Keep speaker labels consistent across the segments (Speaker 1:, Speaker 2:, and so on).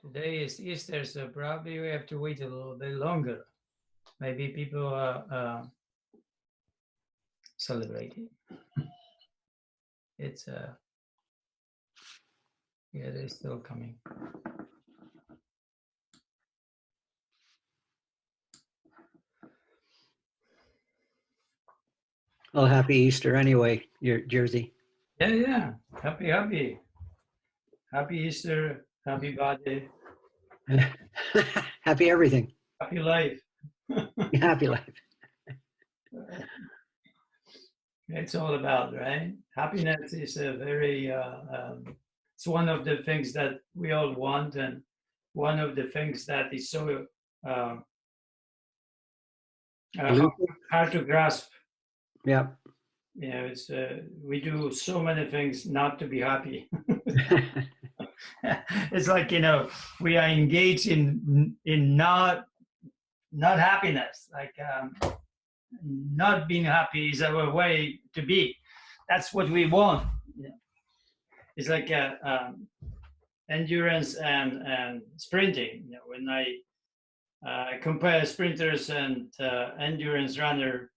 Speaker 1: Today is Easter, so probably we have to wait a little bit longer. Maybe people are celebrating. It's yeah, they're still coming.
Speaker 2: Well, happy Easter anyway, Jersey.
Speaker 1: Yeah. Happy Easter. Happy birthday.
Speaker 2: Happy everything.
Speaker 1: Happy life.
Speaker 2: Happy life.
Speaker 1: It's all about, right? Happiness is a very, it's one of the things that we all want, and one of the things that is so uh, hard to grasp.
Speaker 2: Yeah.
Speaker 1: You know, it's we do so many things not to be happy. It's like, you know, we are engaged in not happiness. Like not being happy is our way to be. That's what we want. You know? It's like endurance and sprinting. You know, when I compare sprinters and endurance runner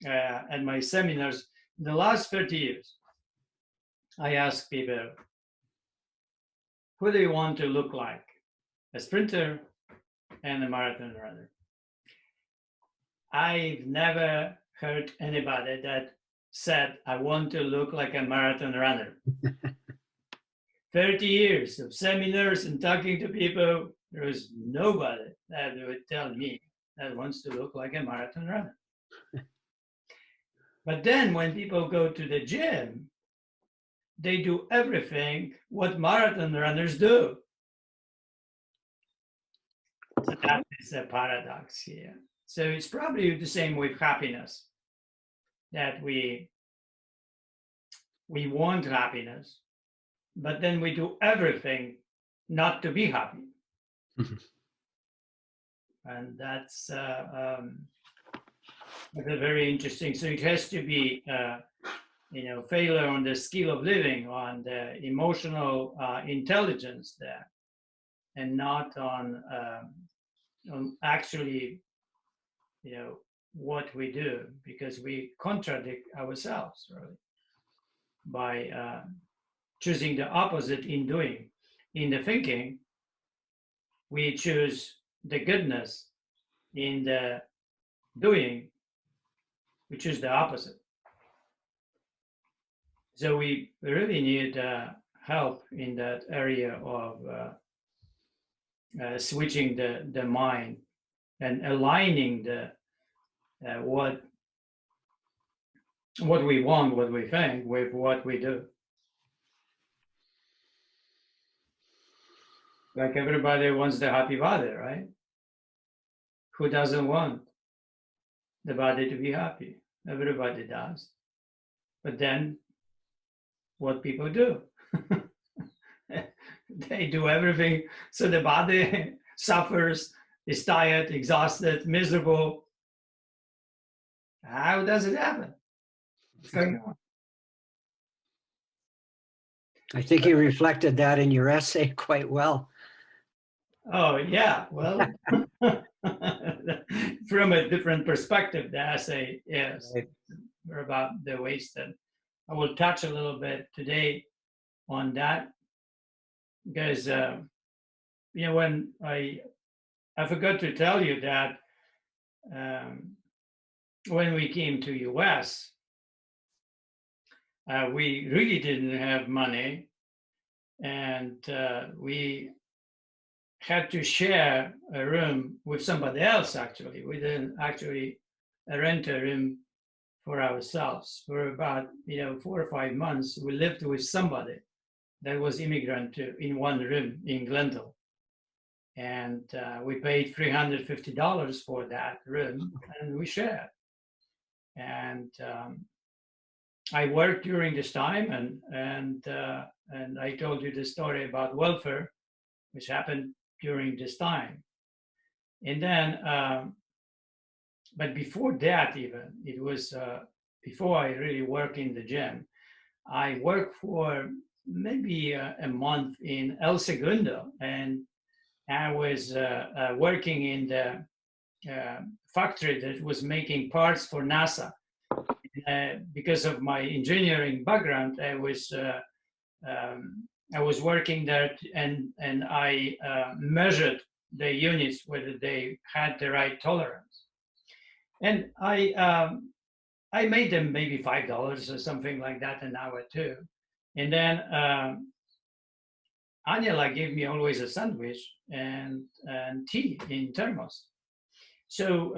Speaker 1: at my seminars, in the last 30 years, I ask people, who do you want to look like? A sprinter and a marathon runner. I've never heard anybody that said, I want to look like a marathon runner. 30 years of seminars and talking to people, there was nobody that would tell me that wants to look like a marathon runner. But then when people go to the gym, they do everything what marathon runners do. So that is a paradox here. So it's probably the same with happiness, that we want happiness, but then we do everything not to be happy. And that's very interesting. So it has to be, you know, failure on the skill of living, on the emotional intelligence there, and not on actually, you know, what we do, because we contradict ourselves, really, by choosing the opposite in doing. In the thinking, we choose the goodness. In the doing, we choose the opposite. So we really need help in that area of switching the mind and aligning the what we want, what we think, with what we do. Like everybody wants the happy body, right? Who doesn't want the body to be happy? Everybody does. But then what people do? They do everything so the body suffers, is tired, exhausted, miserable. How does it happen? What's going on?
Speaker 2: I think you reflected that in your essay quite well.
Speaker 1: Oh, yeah. Well, from a different perspective, the essay is about the waste. And I will touch a little bit today on that, because, you know, when I forgot to tell you that when we came to US, we really didn't have money, and we had to share a room with somebody else. Actually, we didn't actually rent a room for ourselves. For about 4 or 5 months, we lived with somebody that was immigrant in one room in Glendale, and we paid $350 for that room, and we shared. And I worked during this time, and I told you the story about welfare, which happened during this time. And then, but before that, even it was before I really worked in the gym. I worked for maybe a month in El Segundo, and I was working in the factory that was making parts for NASA. Because of my engineering background, I was working there, and I measured the units whether they had the right tolerance, and I made them maybe $5 or something like that an hour too, and then Angela gave me always a sandwich and tea in thermos. So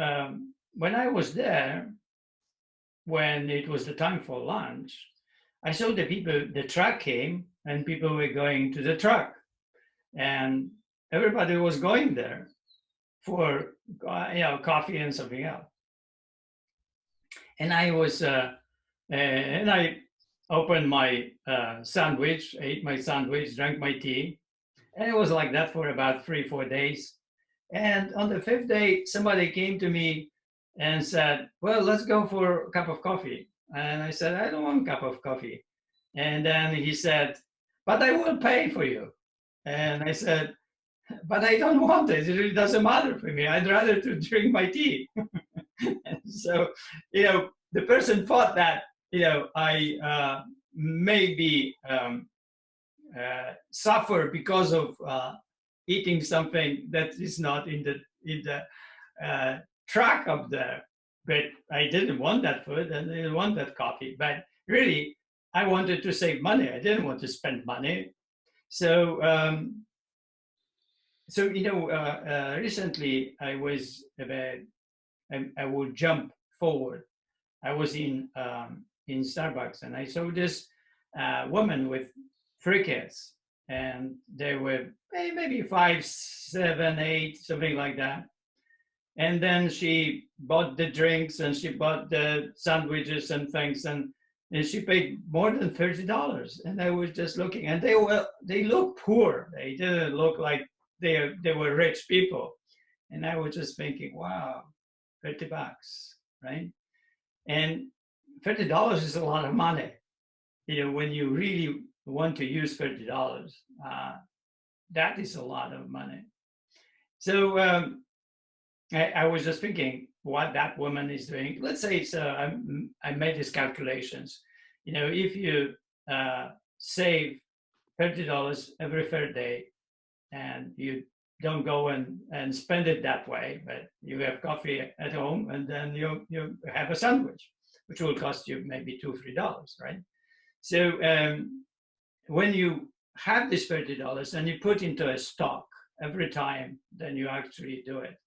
Speaker 1: when I was there, when it was the time for lunch, I saw the truck came and people were going to the truck, and everybody was going there for coffee and something else. And I opened my sandwich, ate my sandwich, drank my tea, and it was like that for about 3-4 days. And on the fifth day, somebody came to me and said, "Well, let's go for a cup of coffee." And I said, "I don't want a cup of coffee." And then he said, "But I will pay for you." And I said, "But I don't want it. It really doesn't matter for me. I'd rather to drink my tea." So, the person thought that, I maybe suffer because of eating something that is not in the track of the. But I didn't want that food and I didn't want that coffee. But really, I wanted to save money. I didn't want to spend money. So, recently I was I would jump forward. I was in Starbucks and I saw this woman with 3 kids, and they were maybe 5, 7, 8, something like that. And then she bought the drinks and she bought the sandwiches and things, and she paid more than $30. And I was just looking, and they looked poor. They didn't look like they were rich people. And I was just thinking, wow, $30, right? And $30 is a lot of money. When you really want to use $30, that is a lot of money. So I was just thinking what that woman is doing. Let's say I made these calculations. If you save $30 every third day, and you don't go and spend it that way, but you have coffee at home, and then you have a sandwich, which will cost you maybe $2-3, right? So when you have this $30 and you put into a stock every time, then you actually do it.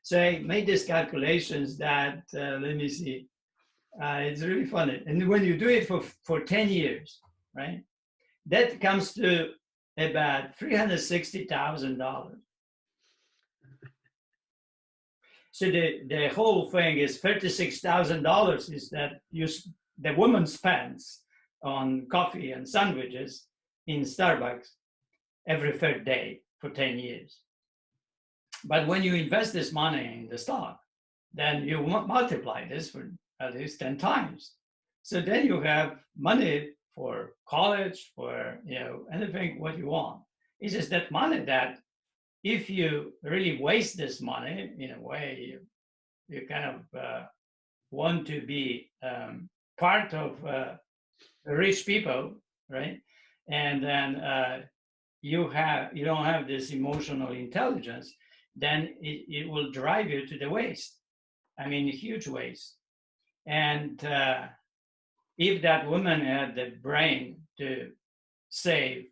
Speaker 1: So I made these calculations that, let me see, it's really funny. And when you do it for 10 years, right, that comes to about $360,000. So the whole thing is $36,000 is that the woman spends on coffee and sandwiches in Starbucks every third day for 10 years. But when you invest this money in the stock, then you multiply this for at least 10 times. So then you have money for college, for anything what you want. It's just that money that if you really waste this money in a way, you kind of want to be part of rich people, right? And then you don't have this emotional intelligence, then it will drive you to the waste. I mean, huge waste. And if that woman had the brain to save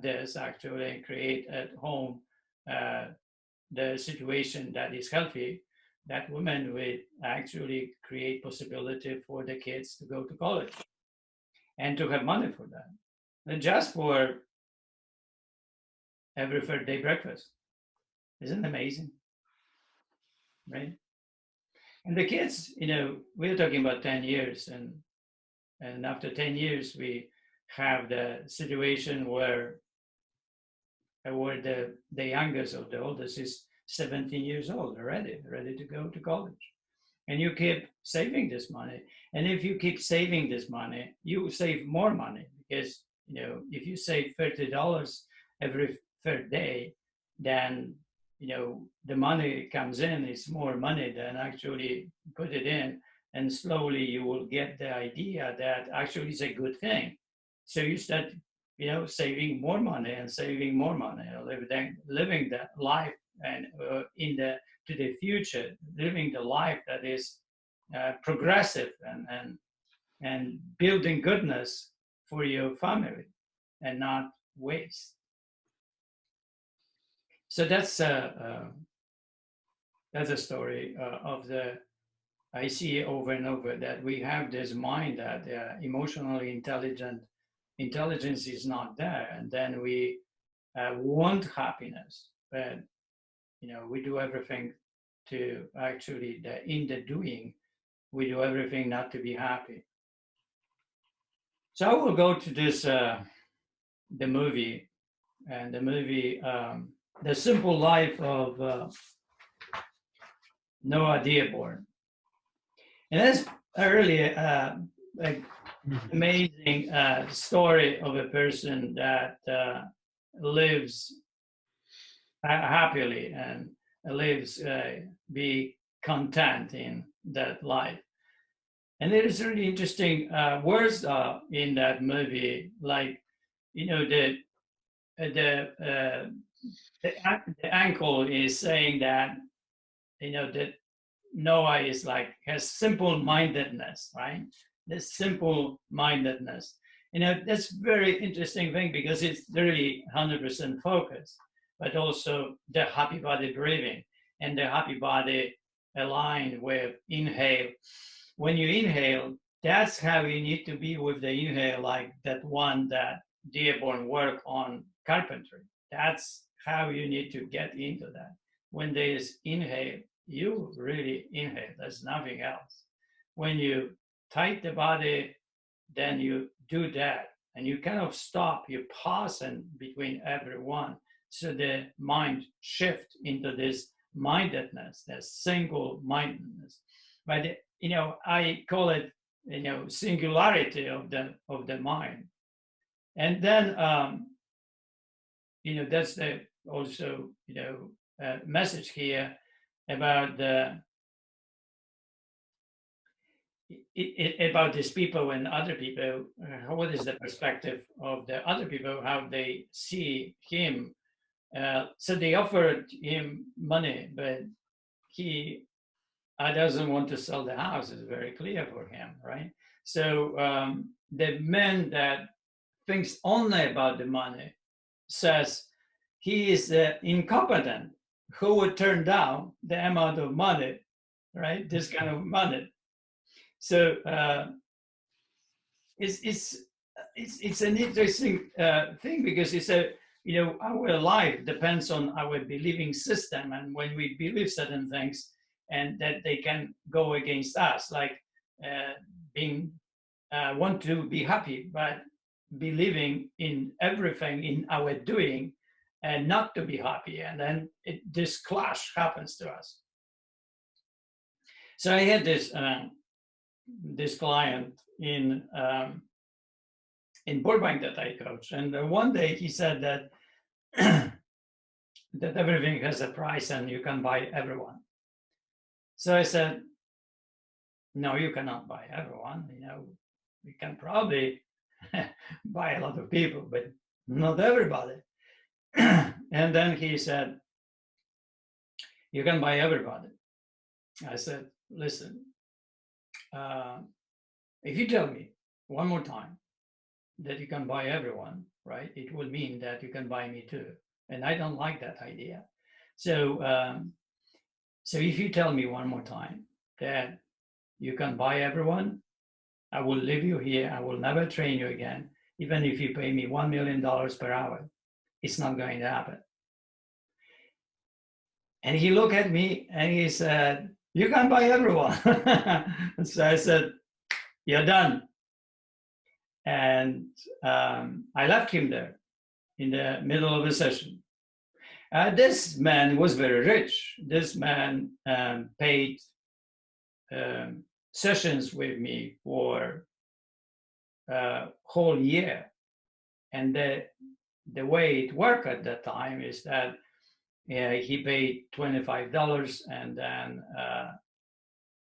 Speaker 1: this actually and create at home the situation that is healthy, that woman would actually create possibility for the kids to go to college and to have money for that. And just for every third day breakfast. Isn't it amazing? Right? And the kids, we're talking about 10 years, and after 10 years, we have the situation where the youngest or the oldest is 17 years old already, ready to go to college. And you keep saving this money. And if you keep saving this money, you save more money because if you save $30 every third day, then the money comes in, it's more money than actually put it in, and slowly you will get the idea that actually it's a good thing. So you start saving more money and saving more money, living that life, and to the future, living the life that is progressive, and building goodness for your family and not waste. So that's a story of the. I see over and over that we have this mind that emotionally intelligence is not there, and then we want happiness, but we do everything to actually in the doing, we do everything not to be happy. So I will go to this the movie, and the movie The Simple Life of Noah Dearborn. And that's a really amazing story of a person that lives happily and lives be content in that life. And there is really interesting words in that movie, like the uncle is saying that that Noah is has simple-mindedness, right? This simple-mindedness. That's very interesting thing, because it's really 100% focus, but also the happy body breathing, and the happy body aligned with inhale. When you inhale, that's how you need to be with the inhale, like that one that Dearborn worked on carpentry. That's how you need to get into that. When there is inhale, you really inhale. There's nothing else. When you tight the body, then you do that, and you kind of stop. You pause in between every one, so the mind shift into this mindedness, this single mindedness. But I call it singularity of the mind. And then that's the also message here about about these people and other people. What is the perspective of the other people, how they see him? So they offered him money, but he doesn't want to sell the house. It's very clear for him, right? So the man that thinks only about the money says he is incompetent. Who would turn down the amount of money, right? This kind of money. So it's an interesting thing, because it's our life depends on our believing system, and when we believe certain things, and that they can go against us, like being want to be happy, but believing in everything in our doing and not to be happy, and then this clash happens to us. So I had this client in Burbank that I coach, and one day he said that that everything has a price and you can buy everyone. So I said, no, you cannot buy everyone. We can probably buy a lot of people, but not everybody. And then he said, you can buy everybody. I said, listen, if you tell me one more time that you can buy everyone, right, it would mean that you can buy me too. And I don't like that idea. So, so if you tell me one more time that you can buy everyone, I will leave you here. I will never train you again. Even if you pay me $1 million per hour, it's not going to happen. And he looked at me and he said, you can buy everyone. So I said, you're done. And I left him there in the middle of the session. This man was very rich. This man paid sessions with me for a whole year. And the way it worked at that time is that he paid $25, and then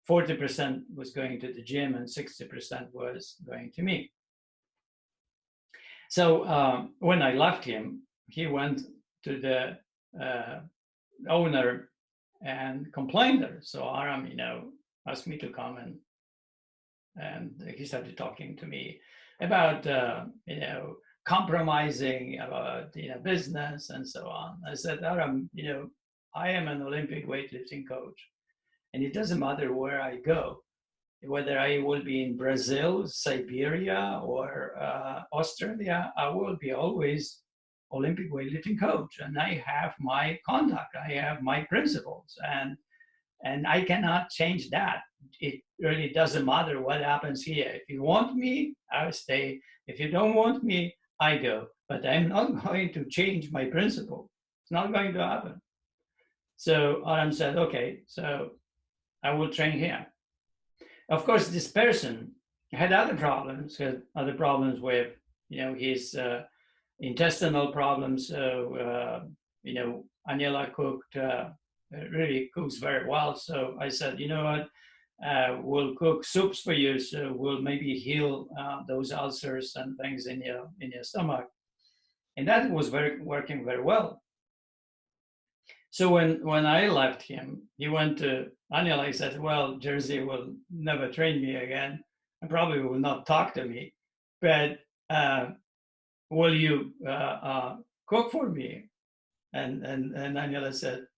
Speaker 1: 40% was going to the gym and 60% was going to me. So when I left him, he went to the owner and complained her. So Aram, asked me to come, and he started talking to me about compromising about business and so on. I said, Aram, I am an Olympic weightlifting coach, and it doesn't matter where I go, whether I will be in Brazil, Siberia, or Australia, I will be always Olympic weightlifting coach, and I have my conduct, I have my principles, and I cannot change that. It really doesn't matter what happens here. If you want me, I'll stay. If you don't want me, I go. But I'm not going to change my principle. It's not going to happen. So Aram said, okay, so I will train here. Of course, this person had other problems with, his intestinal problems. So, Aniela really cooks very well. So I said, you know what, we'll cook soups for you. So we'll maybe heal those ulcers and things in your stomach. And that was working very well. So when I left him, he went to Aniela. He said, well, Jersey will never train me again and probably will not talk to me, but will you cook for me? And Aniela said,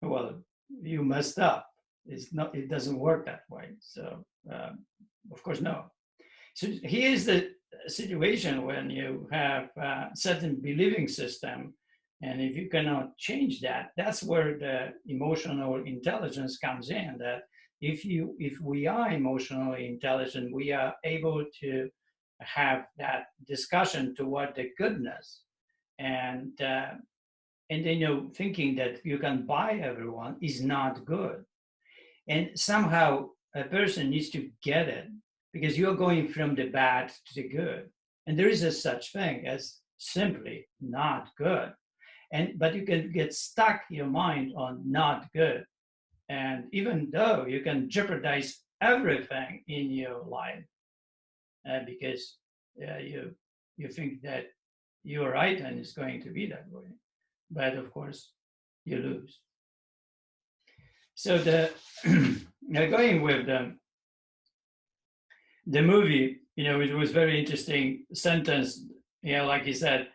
Speaker 1: well, you messed up. It doesn't work that way. So of course, no. So here's the situation when you have a certain believing system, and if you cannot change that, that's where the emotional intelligence comes in. That if we are emotionally intelligent, we are able to have that discussion toward the goodness, and thinking that you can buy everyone is not good. And somehow a person needs to get it, because you're going from the bad to the good. And there is a such thing as simply not good. But you can get stuck your mind on not good. And even though you can jeopardize everything in your life because you think that you're right and it's going to be that way. But of course, you lose. So going with the movie, it was very interesting sentence. Like he said,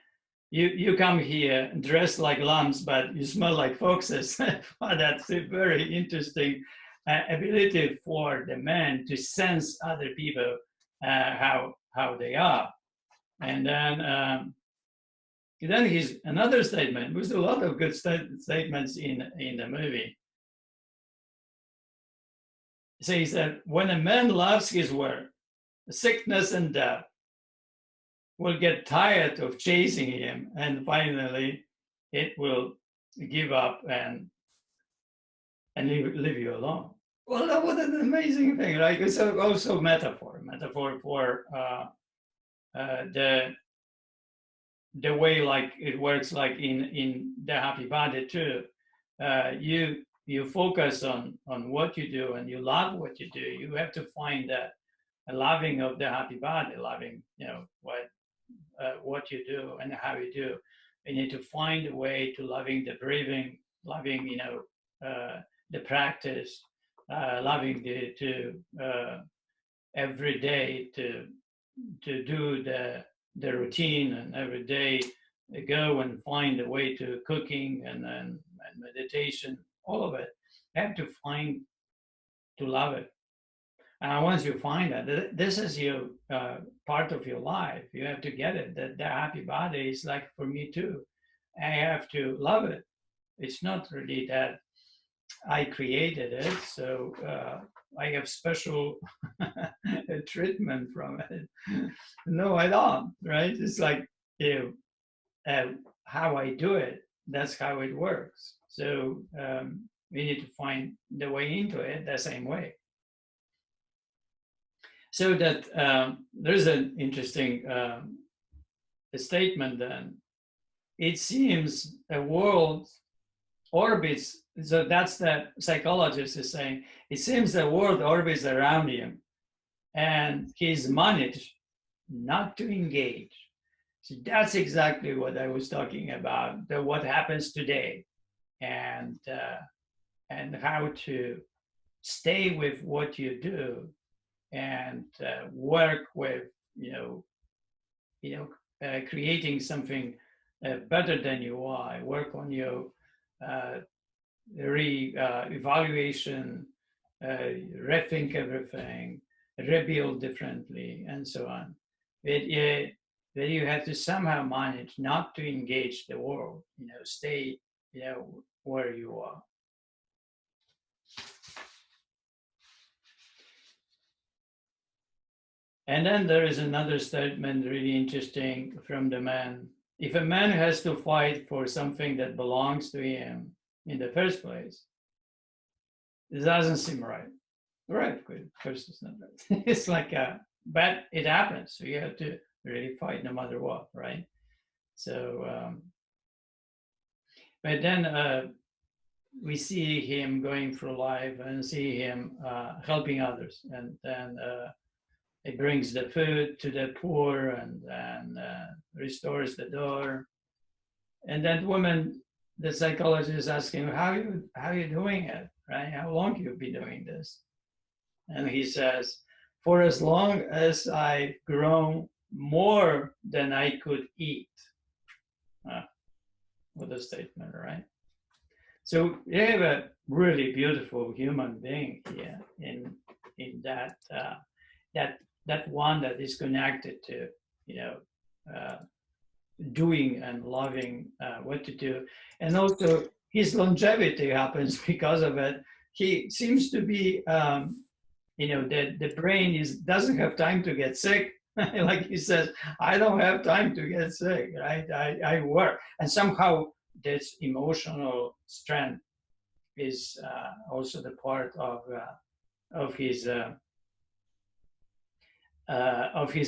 Speaker 1: you come here dressed like lambs, but you smell like foxes. That's a very interesting ability for the man to sense other people, how they are. And then he's another statement. There's a lot of good statements in the movie. So he said, when a man loves his work, sickness and death will get tired of chasing him, and finally it will give up and leave you alone. Well, what an amazing thing, right? It's also metaphor for the way like it works, like in the happy body too. You focus on what you do and you love what you do. You have to find that loving of the happy body, loving what you do and how you do. You need to find a way to loving the breathing, loving the practice, loving to every day to do the routine, and every day go and find a way to cooking and meditation, all of it. You have to find to love it. And once you find that, this is your part of your life. You have to get it. That the happy body is like for me too. I have to love it. It's not really that I created it, so I have special treatment from it. No, I don't. Right? It's like how I do it. That's how it works. So we need to find the way into it the same way. So that there's an interesting statement then, it seems a world orbits, so that's the psychologist is saying, it seems the world orbits around him and he's managed not to engage. So that's exactly what I was talking about, what happens today, and how to stay with what you do and work with, creating something better than you are. Work on your uh, evaluation, rethink everything, rebuild differently, and so on. That you have to somehow manage not to engage the world, stay, where you are. And then there is another statement really interesting from the man. If a man has to fight for something that belongs to him in the first place, it doesn't seem right. Right, of course it's not right. It's like but it happens. So you have to really fight no matter what, right? So, but then we see him going through life and see him helping others, and then he brings the food to the poor and restores the door. And that woman, the psychologist, asking, "How you doing it? Right? How long you've been doing this?" And he says, "For as long as I've grown more than I could eat." What a statement, right? So you have a really beautiful human being here in that one that is connected to, uh, doing and loving what to do, and also his longevity happens because of it. He seems to be the brain doesn't have time to get sick. Like he says, I don't have time to get sick, right? I work, and somehow this emotional strength is also the part of his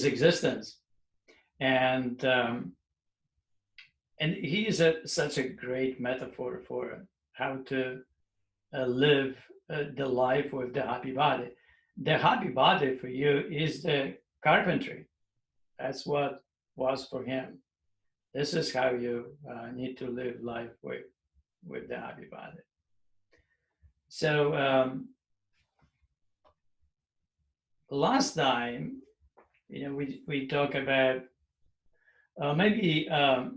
Speaker 1: existence, and he is such a great metaphor for how to live the life with the happy body. The happy body for you is the carpentry. That's what was for him. This is how you need to live life with the happy body. So last time, we talk about maybe I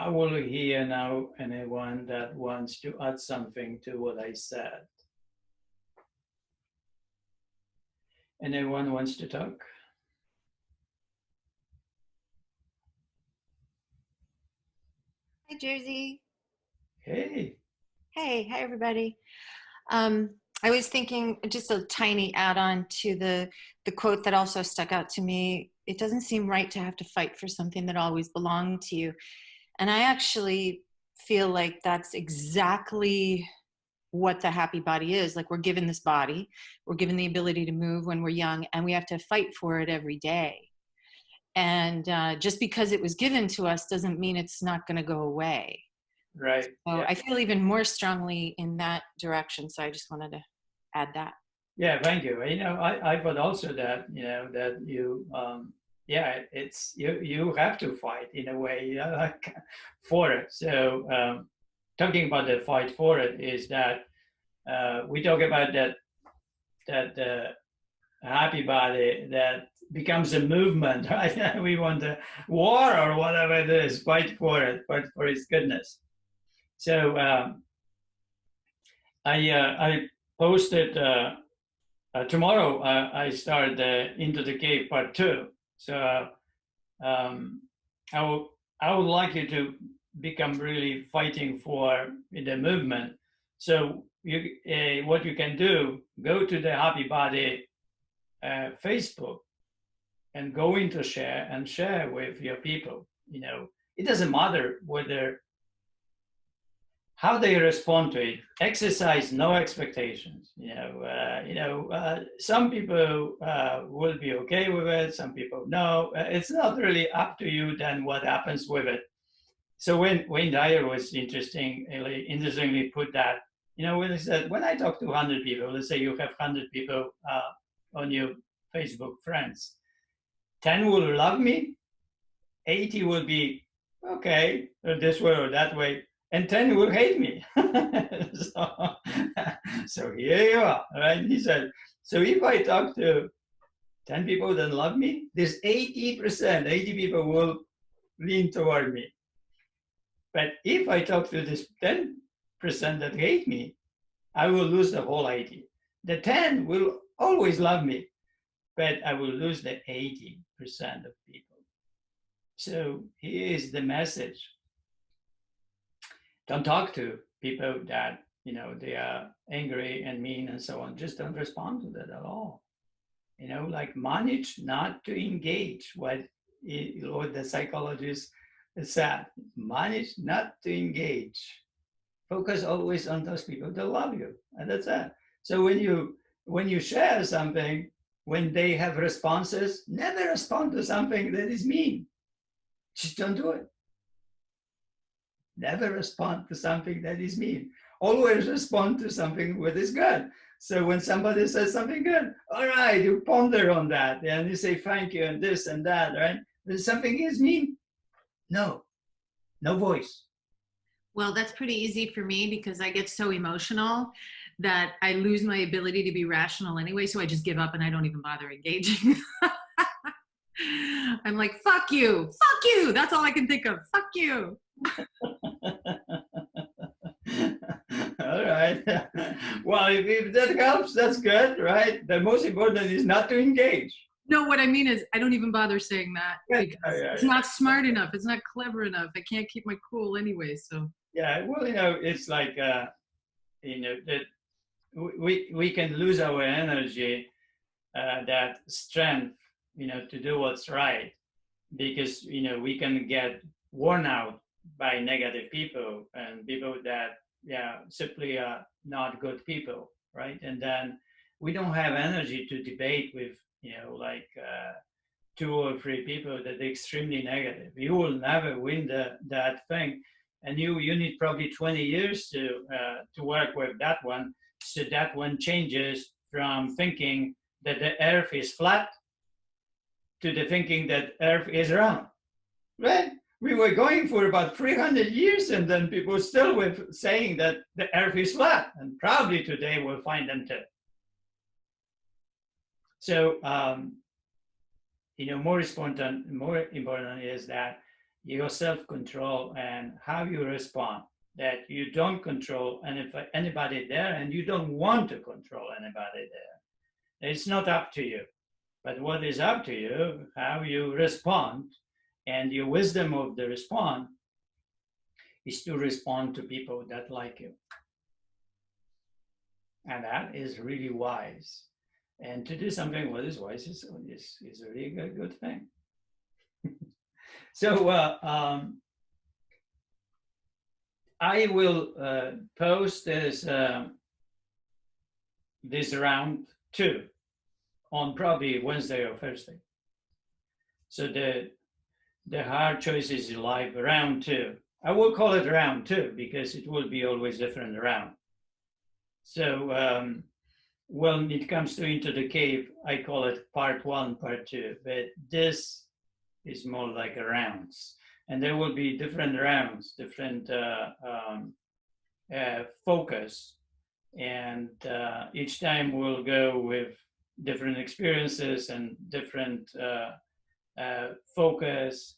Speaker 1: will hear now anyone that wants to add something to what I said. Anyone wants to talk?
Speaker 3: Hi, Jersey.
Speaker 1: Hey.
Speaker 3: Hey, hi, everybody. I was thinking just a tiny add-on to the quote that also stuck out to me. It doesn't seem right to have to fight for something that always belonged to you. And I actually feel like that's exactly what the happy body is. Like, we're given this body, we're given the ability to move when we're young, and we have to fight for it every day. And just because it was given to us doesn't mean it's not going to go away.
Speaker 1: Right.
Speaker 3: So
Speaker 1: yeah.
Speaker 3: I feel even more strongly in that direction. So I just wanted to add that.
Speaker 1: Yeah, thank you. I thought also that, that you, it's you have to fight in a way, like for it. So talking about the fight for it is that we talk about that happy body that becomes a movement, right? We want a war or whatever it is, fight for it, fight for its goodness. So I posted tomorrow. I start Into the Cave Part 2. So um, I would like you to become really fighting for the movement. So what you can do, go to the Happy Body Facebook and go into share and share with your people. It doesn't matter whether how they respond to it. Exercise no expectations. Some people will be okay with it. Some people no. It's not really up to you then what happens with it. So when Wayne Dyer was interestingly put that, when he said, when I talk to 100 people, let's say you have 100 people on your Facebook friends, 10 will love me, 80 will be okay, this way or that way, and 10 will hate me. so here you are, right? He said, so if I talk to 10 people that love me, this 80%, 80 people will lean toward me. But if I talk to this 10% that hate me, I will lose the whole 80. The 10 will always love me, but I will lose the 80% of people. So here is the message. Don't talk to people that, they are angry and mean and so on. Just don't respond to that at all. Like manage not to engage what the psychologist said. Manage not to engage. Focus always on those people that love you. And that's it. So when you share something, when they have responses, never respond to something that is mean. Just don't do it. Never respond to something that is mean. Always respond to something that is good. So when somebody says something good, all right, you ponder on that and you say thank you and this and that, right? When something is mean, no voice.
Speaker 3: Well, that's pretty easy for me because I get so emotional that I lose my ability to be rational anyway. So I just give up and I don't even bother engaging. I'm like, fuck you. That's all I can think of. Fuck you.
Speaker 1: All right. Well, if that helps, that's good, right? The most important is not to engage.
Speaker 3: No, what I mean is I don't even bother saying that because it's not smart enough. It's not clever enough. I can't keep my cool anyway. So
Speaker 1: yeah, well, it's like that we can lose our energy, that strength, to do what's right, because we can get worn out by negative people and people that simply are not good people, right? And then we don't have energy to debate with two or three people that are extremely negative. You will never win that thing, and you need probably 20 years to work with that one, so that one changes from thinking that the earth is flat to the thinking that earth is round, right? We were going for about 300 years, and then people still were saying that the earth is flat, and probably today we'll find them too. So more important is that your self-control and how you respond, that you don't control anybody there, and you don't want to control anybody there. It's not up to you. But what is up to you, how you respond, and your wisdom of the response is to respond to people that like you. And that is really wise. And to do something what is wise is a really good thing. So I will post this round 2 on probably Wednesday or Thursday. So the hard choices in life round 2. I will call it round 2 because it will be always different round. So when it comes to Into the Cave, I call it part 1, part 2, but this is more like a rounds. And there will be different rounds, different focus. And each time we'll go with different experiences and different focus.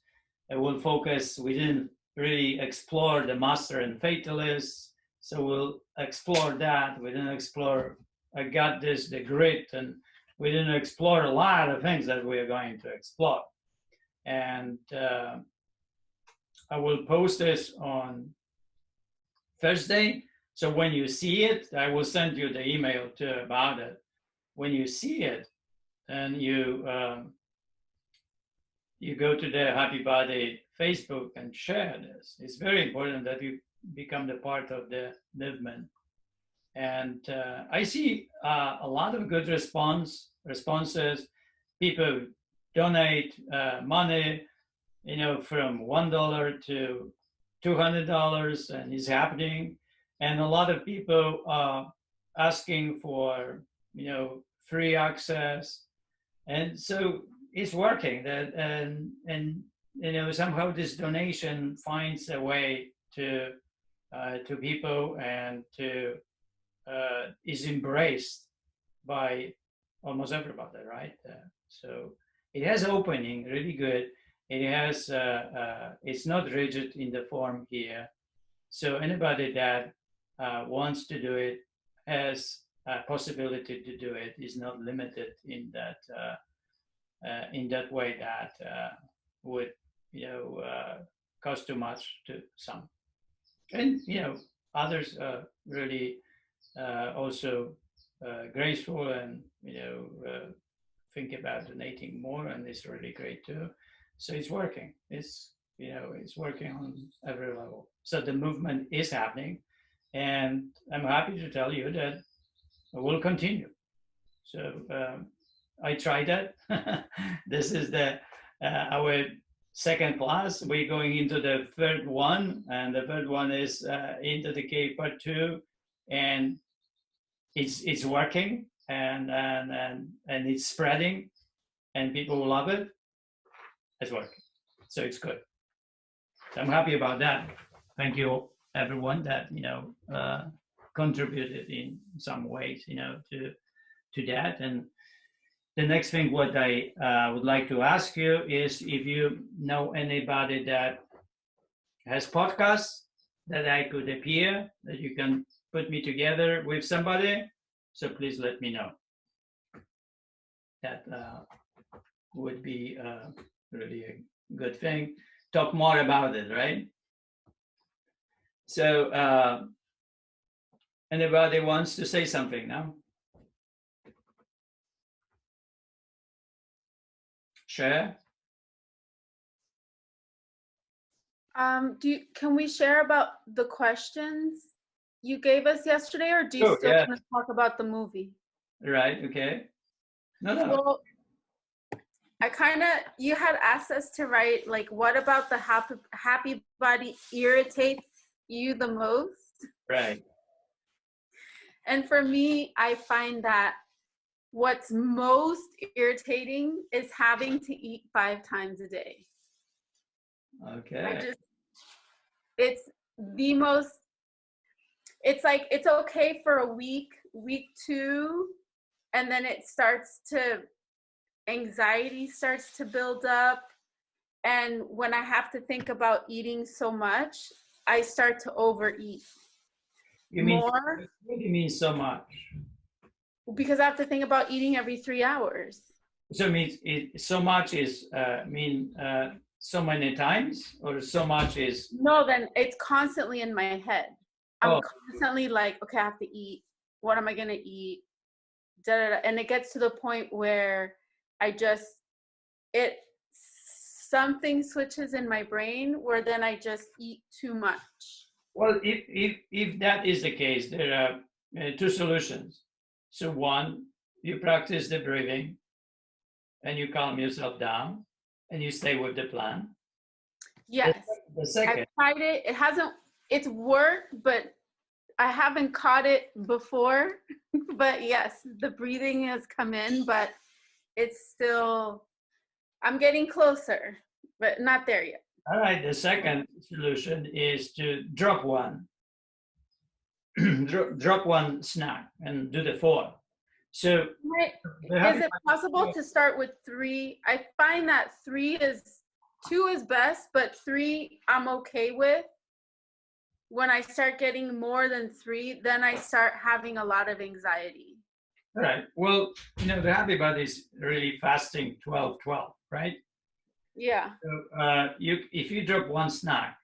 Speaker 1: We'll focus, we didn't really explore the master and fatalist, so we'll explore that. We didn't explore I got this, the grit, and we didn't explore a lot of things that we are going to explore. And I will post this on Thursday. So when you see it, I will send you the email too about it. When you see it, and you go to the Happy Body Facebook and share this. It's very important that you become the part of the movement. And I see a lot of good responses. People donate money, from $1 to $200, and it's happening. And a lot of people are asking for, free access, and so it's working. That and somehow this donation finds a way to people, and is embraced by almost everybody, right? So it has opening really good. It has it's not rigid in the form here. So anybody that wants to do it has a possibility to do it. Is not limited in that way that would cost too much to some. And others really also graceful, and think about donating more, and it's really great too. So it's working. It's working on every level. So the movement is happening, and I'm happy to tell you that it will continue. So I tried that. This is our second class. We're going into the third one, and the third one is Into the Cave Part 2, and it's working, and it's spreading, and people love it. It's working, so it's good. So I'm happy about that. Thank you, everyone that contributed in some ways, to that. And the next thing, what I would like to ask you is if you know anybody that has podcasts that I could appear, that you can put me together with somebody. So please let me know. That would be really a good thing. Talk more about it, right? So anybody wants to say something now? Share.
Speaker 4: Can we share about the questions you gave us yesterday, or do you still want to talk about the movie?
Speaker 1: Right. Okay. No.
Speaker 4: Well, you had asked us to write, like, what about the happy body irritates you the most?
Speaker 1: Right.
Speaker 4: And for me, I find that what's most irritating is having to eat 5 times a day.
Speaker 1: Okay.
Speaker 4: It's the most, it's like, it's okay for a week 2, and then anxiety starts to build up. And when I have to think about eating so much, I start to overeat. More.
Speaker 1: What do you mean so much?
Speaker 4: Because I have to think about eating every 3 hours.
Speaker 1: So it means so much is so many times, or so much is?
Speaker 4: No, then it's constantly in my head. I'm constantly like, okay, I have to eat. What am I gonna eat? And it gets to the point where something switches in my brain where then I just eat too much.
Speaker 1: Well, if that is the case, there are 2 solutions. So one, you practice the breathing, and you calm yourself down, and you stay with the plan.
Speaker 4: Yes.
Speaker 1: The second,
Speaker 4: I tried it. It's worked, but I haven't caught it before. But yes, the breathing has come in, but it's still, I'm getting closer, but not there yet.
Speaker 1: All right. The second solution is to drop one. Drop one snack and do the 4. So
Speaker 4: is it possible to start with 3? I find that 2 is best, but 3 I'm okay with. When I start getting more than 3, then I start having a lot of anxiety.
Speaker 1: All right. Well, the happy body is really fasting 12-12, right?
Speaker 4: Yeah.
Speaker 1: So if you drop one snack,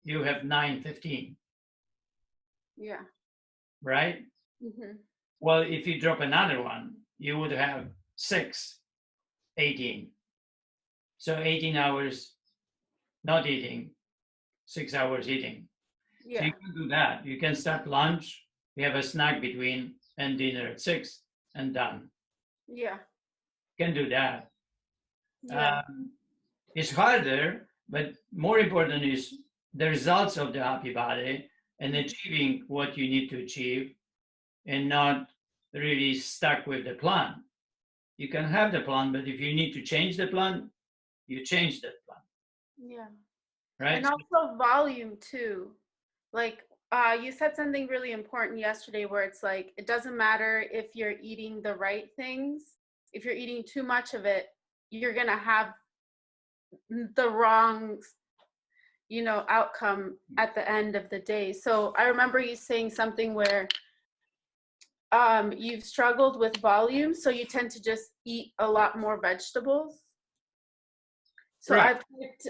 Speaker 1: you have 9-15.
Speaker 4: Yeah.
Speaker 1: Right?
Speaker 4: Mm-hmm.
Speaker 1: Well, if you drop another one, you would have 6-18. So 18 hours not eating, 6 hours eating. So
Speaker 4: Yeah.
Speaker 1: you can do that. You can start lunch, you have a snack between, and dinner at 6 and done.
Speaker 4: Yeah.
Speaker 1: You can do that.
Speaker 4: Yeah.
Speaker 1: It's harder, but more important is the results of the happy body and achieving what you need to achieve and not really stuck with the plan. You can have the plan, but if you need to change the plan, you change that plan,
Speaker 4: Yeah.
Speaker 1: right?
Speaker 4: And also volume too. Like you said something really important yesterday where it's like it doesn't matter if you're eating the right things. If you're eating too much of it, you're going to have the wrong outcome at the end of the day. So I remember you saying something where you've struggled with volume, so you tend to just eat a lot more vegetables. So
Speaker 1: Right.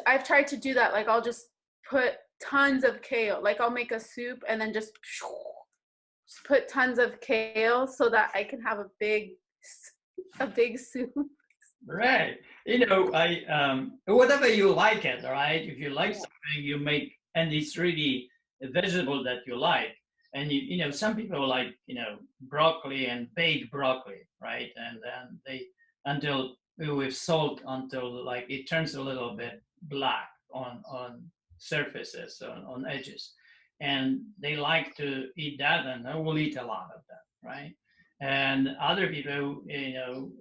Speaker 4: I've tried to do that. Like I'll just put tons of kale. Like I'll make a soup and then just put tons of kale so that I can have a big soup.
Speaker 1: Right. Whatever you like it, right? If you like something, you make, and it's really a vegetable that you like. And some people like, broccoli and baked broccoli, right? And then until with salt until like it turns a little bit black on surfaces, on edges. And they like to eat that, and I will eat a lot of that, right? And other people,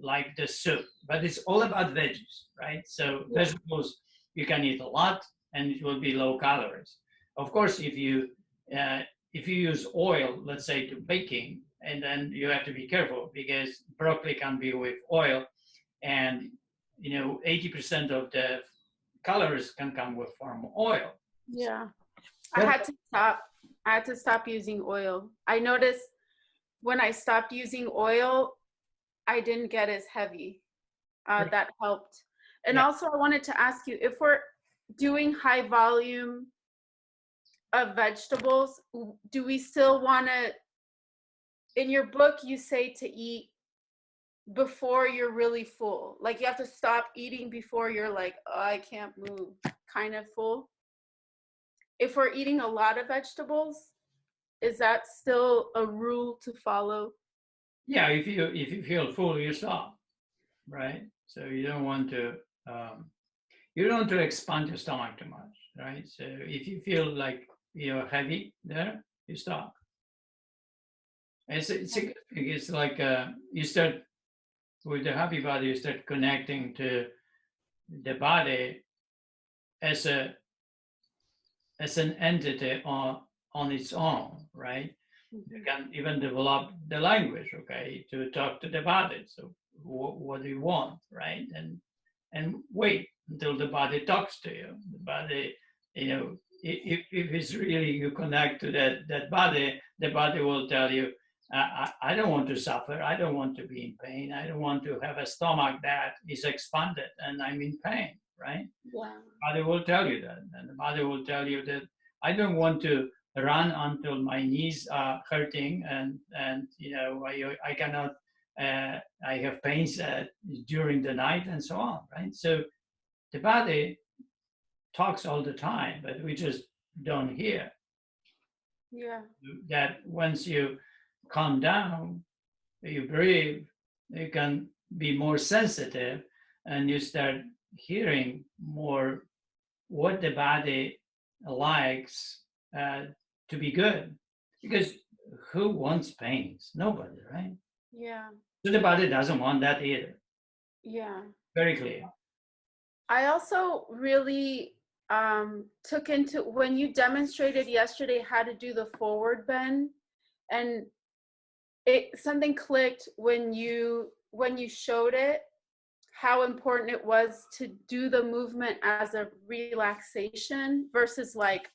Speaker 1: like the soup, but it's all about veggies, right? So vegetables, you can eat a lot, and it will be low calories. Of course, if you use oil, let's say to baking, and then you have to be careful because broccoli can be with oil, and 80% of the calories can come from oil.
Speaker 4: Yeah, I had to stop using oil. I noticed when I stopped using oil, I didn't get as heavy. That helped. And also I wanted to ask you, if we're doing high volume of vegetables, do we still want to, in your book, you say to eat before you're really full. Like you have to stop eating before you're like, oh, I can't move, kind of full. If we're eating a lot of vegetables, is that still a rule to follow?
Speaker 1: Yeah, if you feel full, you stop, right? So you don't want to expand your stomach too much, right? So if you feel like you're heavy there, you stop. It's a good thing. It's like you start with the happy body, you start connecting to the body as an entity on its own, right? You can even develop the language, okay, to talk to the body. So what do you want, right? And wait until the body talks to you. The body, if it's really you connect to that body, the body will tell you, I don't want to suffer. I don't want to be in pain. I don't want to have a stomach that is expanded and I'm in pain, right?
Speaker 4: Yeah.
Speaker 1: The body will tell you that. And the body will tell you that I don't want to run until my knees are hurting and I cannot, I have pains during the night and so on, right? So the body talks all the time, but we just don't hear.
Speaker 4: Yeah.
Speaker 1: That once you calm down, you breathe, you can be more sensitive and you start hearing more what the body likes to be good. Because who wants pains? Nobody, right?
Speaker 4: Yeah.
Speaker 1: So the body doesn't want that either.
Speaker 4: Yeah.
Speaker 1: Very clear.
Speaker 4: I also really took into when you demonstrated yesterday how to do the forward bend, and something clicked when you showed it, how important it was to do the movement as a relaxation versus like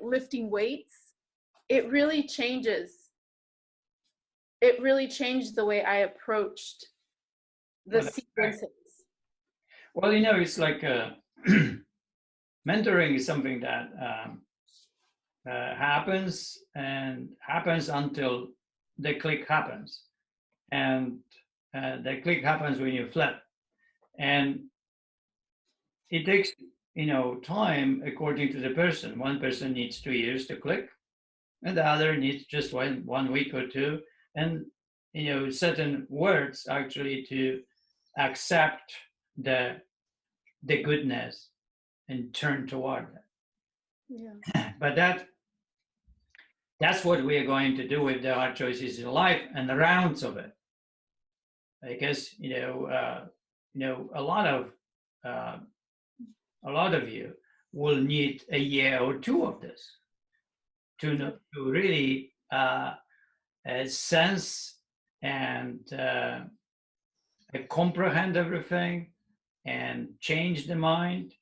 Speaker 4: lifting weights. It really changed the way I approached the sequences.
Speaker 1: Well, it's like mentoring is something that happens until the click happens. And the click happens when you flip. And it takes time according to the person. One person needs 2 years to click, and the other needs just one week or two, and certain words actually to accept the goodness and turn toward it.
Speaker 4: Yeah.
Speaker 1: But that's what we are going to do with the hard choices in life and the rounds of it. I guess a lot of you will need a year or two of this to really sense and comprehend everything and change the mind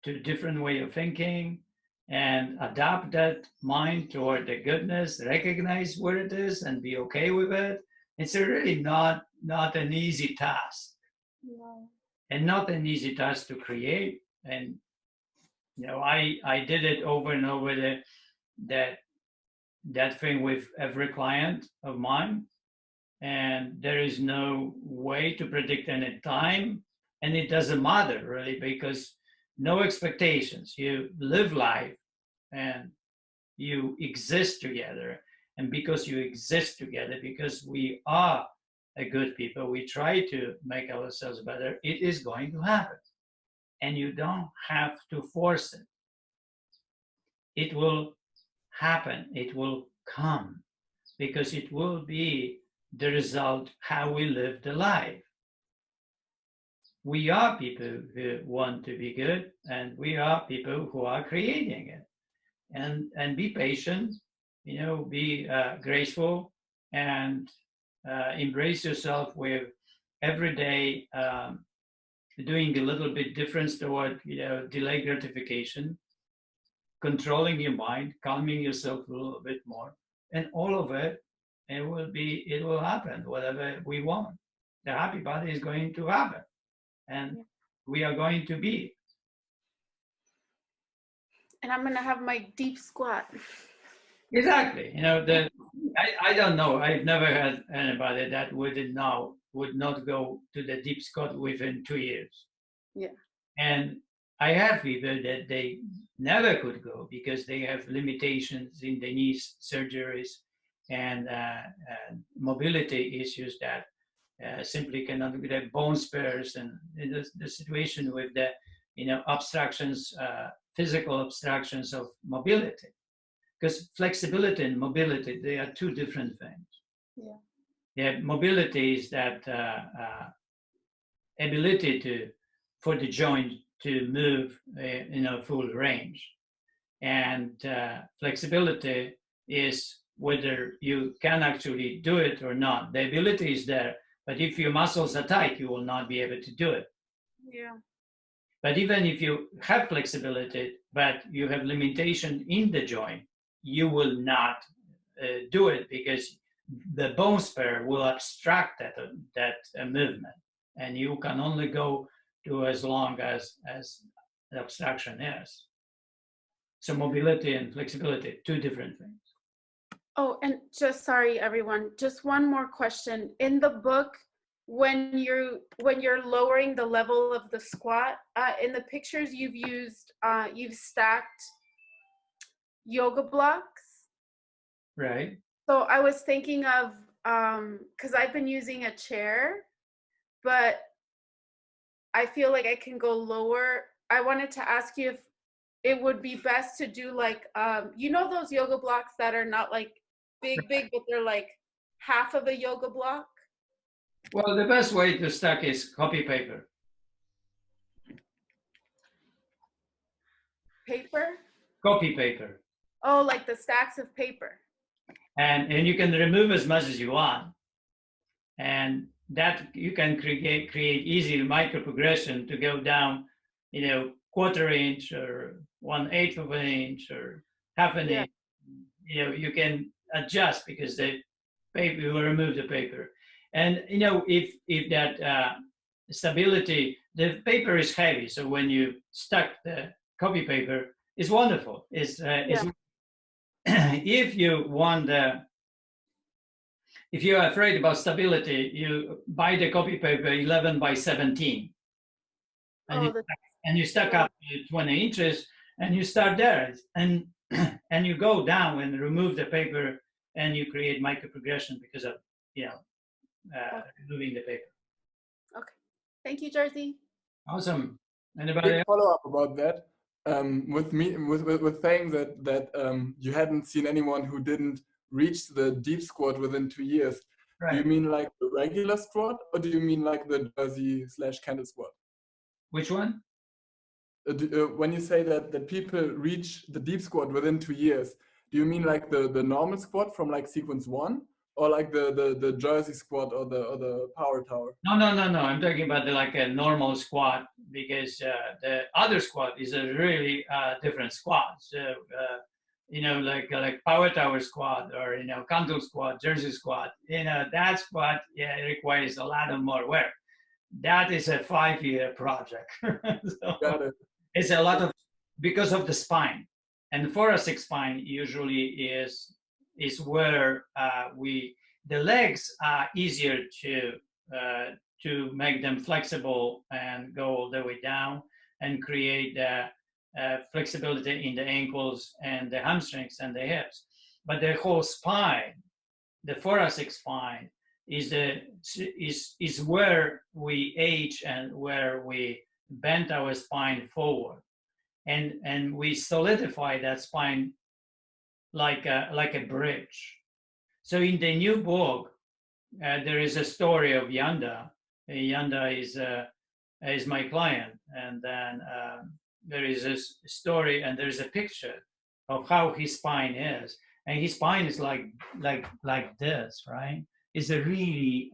Speaker 1: to a different way of thinking and adapt that mind toward the goodness, recognize where it is and be okay with it. It's really not an easy task.
Speaker 4: No.
Speaker 1: And not an easy task to create. And I did it over and over that thing with every client of mine. And there is no way to predict any time. And it doesn't matter really, because no expectations. You live life and you exist together. And because you exist together, because we are a good people, we try to make ourselves better, it is going to happen. And you don't have to force it. It will happen. It will come because it will be the result how we live the life. We are people who want to be good, and we are people who are creating it. And be patient, be graceful, and embrace yourself with every day doing a little bit difference toward delay gratification, controlling your mind, calming yourself a little bit more, and all of it, it will happen, whatever we want. The happy body is going to happen, and we are going to be.
Speaker 4: And I'm gonna have my deep squat.
Speaker 1: Exactly. I don't know. I've never had anybody that would not go to the deep squat within 2 years.
Speaker 4: Yeah.
Speaker 1: And I have people that they never could go because they have limitations in the knees, surgeries, and mobility issues that simply cannot do. The bone spurs and the situation with the obstructions, physical obstructions of mobility. Because flexibility and mobility, they are two different things. Yeah, mobility is that ability for the joint to move in a full range. And flexibility is whether you can actually do it or not. The ability is there, but if your muscles are tight, you will not be able to do it.
Speaker 4: Yeah.
Speaker 1: But even if you have flexibility, but you have limitation in the joint, you will not do it because the bone spur will obstruct that movement, and you can only go to as long as the obstruction is. So mobility and flexibility, two different things.
Speaker 4: Oh, and just sorry, everyone. Just one more question. In the book, when you're lowering the level of the squat, in the pictures you've stacked yoga blocks.
Speaker 1: Right.
Speaker 4: So I was thinking of, because I've been using a chair, but I feel like I can go lower. I wanted to ask you if it would be best to do like, those yoga blocks that are not like big, but they're like half of a yoga block?
Speaker 1: Well, the best way to stack is copy paper.
Speaker 4: Paper?
Speaker 1: Copy paper.
Speaker 4: Oh, like the stacks of paper.
Speaker 1: And you can remove as much as you want. And that you can create easy micro progression to go down, quarter inch or 1/8 of an inch or half an inch. You can adjust because the paper, you will remove the paper. And if that stability, the paper is heavy, so when you stuck the copy paper, it's wonderful. It's if you want if you're afraid about stability, you buy the copy paper 11 by 17. And and you stack up to 20 inches, and you start there, and and you go down and remove the paper, and you create micro progression because of removing the paper.
Speaker 4: Okay. Thank you, Jersey.
Speaker 1: Awesome. Anybody
Speaker 5: Quick
Speaker 1: else?
Speaker 5: follow-up about that. With saying that you hadn't seen anyone who didn't reach the deep squat within 2 years. Do you
Speaker 1: Right.
Speaker 5: mean like the regular squat, or do you mean like the Jersey/candle squat?
Speaker 1: Which one?
Speaker 5: When you say that people reach the deep squat within 2 years, do you mean like the normal squat from like sequence 1, or like the Jersey squat or the power tower?
Speaker 1: No. I'm talking about like a normal squat, because the other squat is a really different squat. So like power tower squat, or candle squat, Jersey squat. That squat, it requires a lot of more work. That is a 5-year project. So
Speaker 5: Got it.
Speaker 1: it's a lot of, because of the spine, and the thoracic spine usually is where the legs are easier to make them flexible and go all the way down and create flexibility in the ankles and the hamstrings and the hips. But the whole spine, the thoracic spine, is where we age and where we bend our spine forward, and we solidify that spine like a bridge. So in the new book, there is a story of Yanda. Yanda is my client, and then there is a story, and there's a picture of how his spine is, and his spine is like this, right? It's a really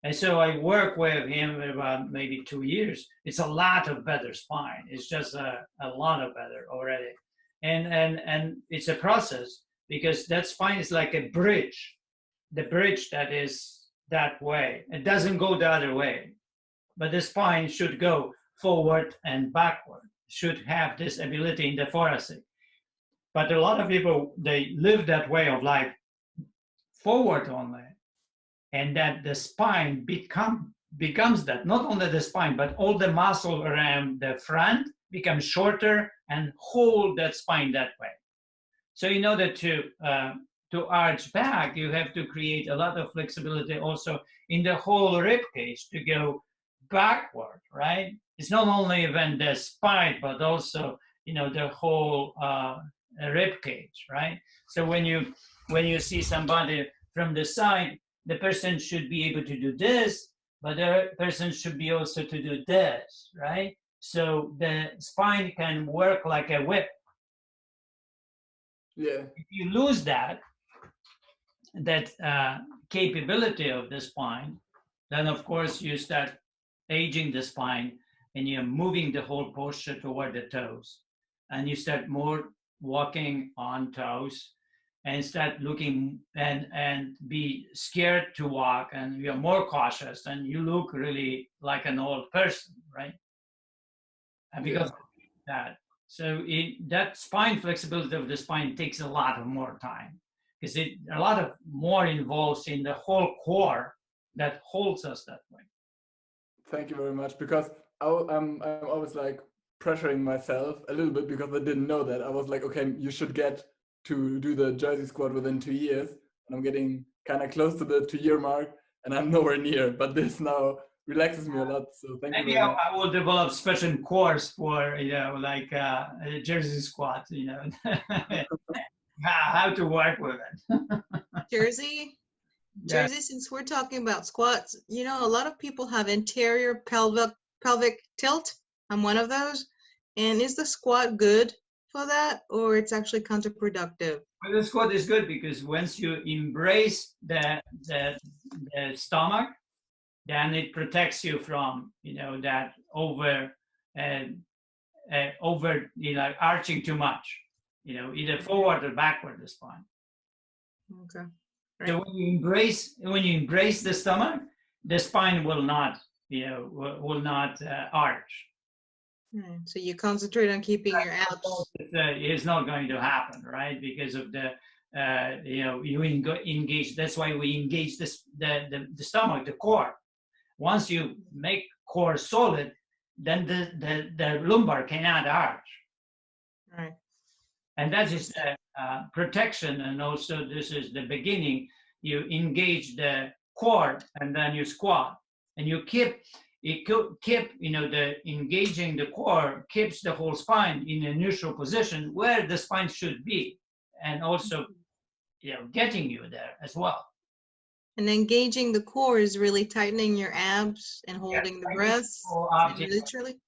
Speaker 1: and so I work with him about maybe 2 years. It's a lot of better spine. It's just a lot of better already, and it's a process, because that spine is like a bridge. The bridge that is that way, it doesn't go the other way, but the spine should go forward and backward, should have this ability in the thoracic. But a lot of people, they live that way of life, forward only, and that the spine becomes that, not only the spine, but all the muscle around the front becomes shorter and hold that spine that way. So in order to arch back, you have to create a lot of flexibility also in the whole rib cage to go backward, right? It's not only even the spine, but also the whole rib cage, right? So when you see somebody from the side, the person should be able to do this, but the person should be also to do this, right? So the spine can work like a whip.
Speaker 5: Yeah.
Speaker 1: If you lose that capability of the spine, then of course you start aging the spine, and you're moving the whole posture toward the toes, and you start more walking on toes, and start looking and be scared to walk, and you're more cautious, and you look really like an old person, right? And because of that. So that spine flexibility of the spine takes a lot of more time, because a lot of more involves in the whole core that holds us that way.
Speaker 5: Thank you very much, because I'm always like pressuring myself a little bit, because I didn't know that. I was like, okay, you should get to do the Jersey squat within 2 years, and I'm getting kind of close to the 2-year mark, and I'm nowhere near. But this now relaxes me a lot. So thank you
Speaker 1: Maybe
Speaker 5: very much.
Speaker 1: I will develop special course for like a Jersey squat, how to work with it.
Speaker 6: Jersey,
Speaker 1: Yeah.
Speaker 6: since we're talking about squats, a lot of people have anterior pelvic tilt. I'm one of those. And is the squat good for that, or it's actually counterproductive?
Speaker 1: Well, the squat is good, because once you embrace the stomach, then it protects you from that over arching too much, either forward or backward the spine.
Speaker 6: Okay.
Speaker 1: Right. So when you embrace the stomach, the spine will not arch.
Speaker 6: So you concentrate on keeping your abs.
Speaker 1: It's not going to happen, right? Because of the you engage. That's why we engage the stomach, the core. Once you make core solid, then the lumbar cannot arch.
Speaker 6: Right.
Speaker 1: And that is protection, and also this is the beginning. You engage the core, and then you squat, and you keep the engaging the core keeps the whole spine in a neutral position where the spine should be, and also getting you there as well.
Speaker 6: And engaging the core is really tightening your abs and holding the breath. Literally.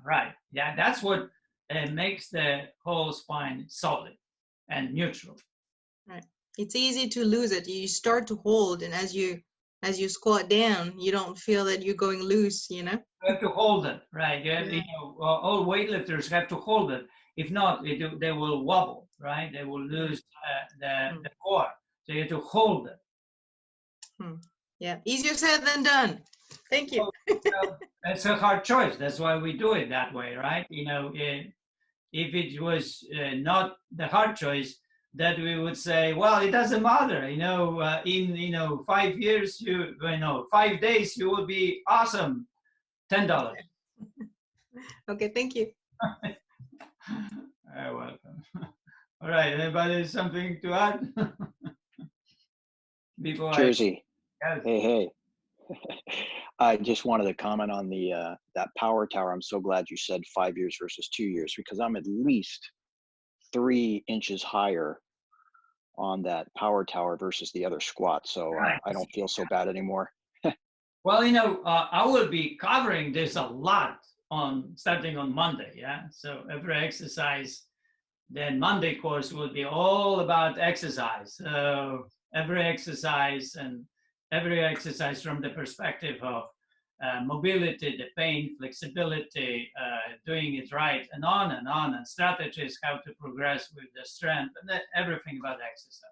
Speaker 1: Right. Yeah, that's what makes the whole spine solid and neutral.
Speaker 6: Right. It's easy to lose it. You start to hold, and as you squat down, you don't feel that you're going loose. You
Speaker 1: have to hold it, right? All weightlifters have to hold it. If not, they will wobble, right? They will lose the core. So you have to hold it.
Speaker 6: Yeah, easier said than done. Thank you.
Speaker 1: Well, that's a hard choice. That's why we do it that way, right? If it was not the hard choice, that we would say, well, it doesn't matter. In 5 years, 5 days, you will be awesome. $10.
Speaker 6: Okay, thank you.
Speaker 1: You're welcome. All right, anybody something to add? Before
Speaker 7: Jersey.
Speaker 1: Yes.
Speaker 7: Hey. I just wanted to comment on the that power tower. I'm so glad you said 5 years versus 2 years, because I'm at least 3 inches higher on that power tower versus the other squat. So I don't feel so bad anymore.
Speaker 1: Well, I will be covering this a lot starting on Monday. Yeah. So every exercise, then Monday course will be all about exercise. So every exercise from the perspective of mobility, the pain, flexibility, doing it right, and on, and strategies, how to progress with the strength, and everything about exercise.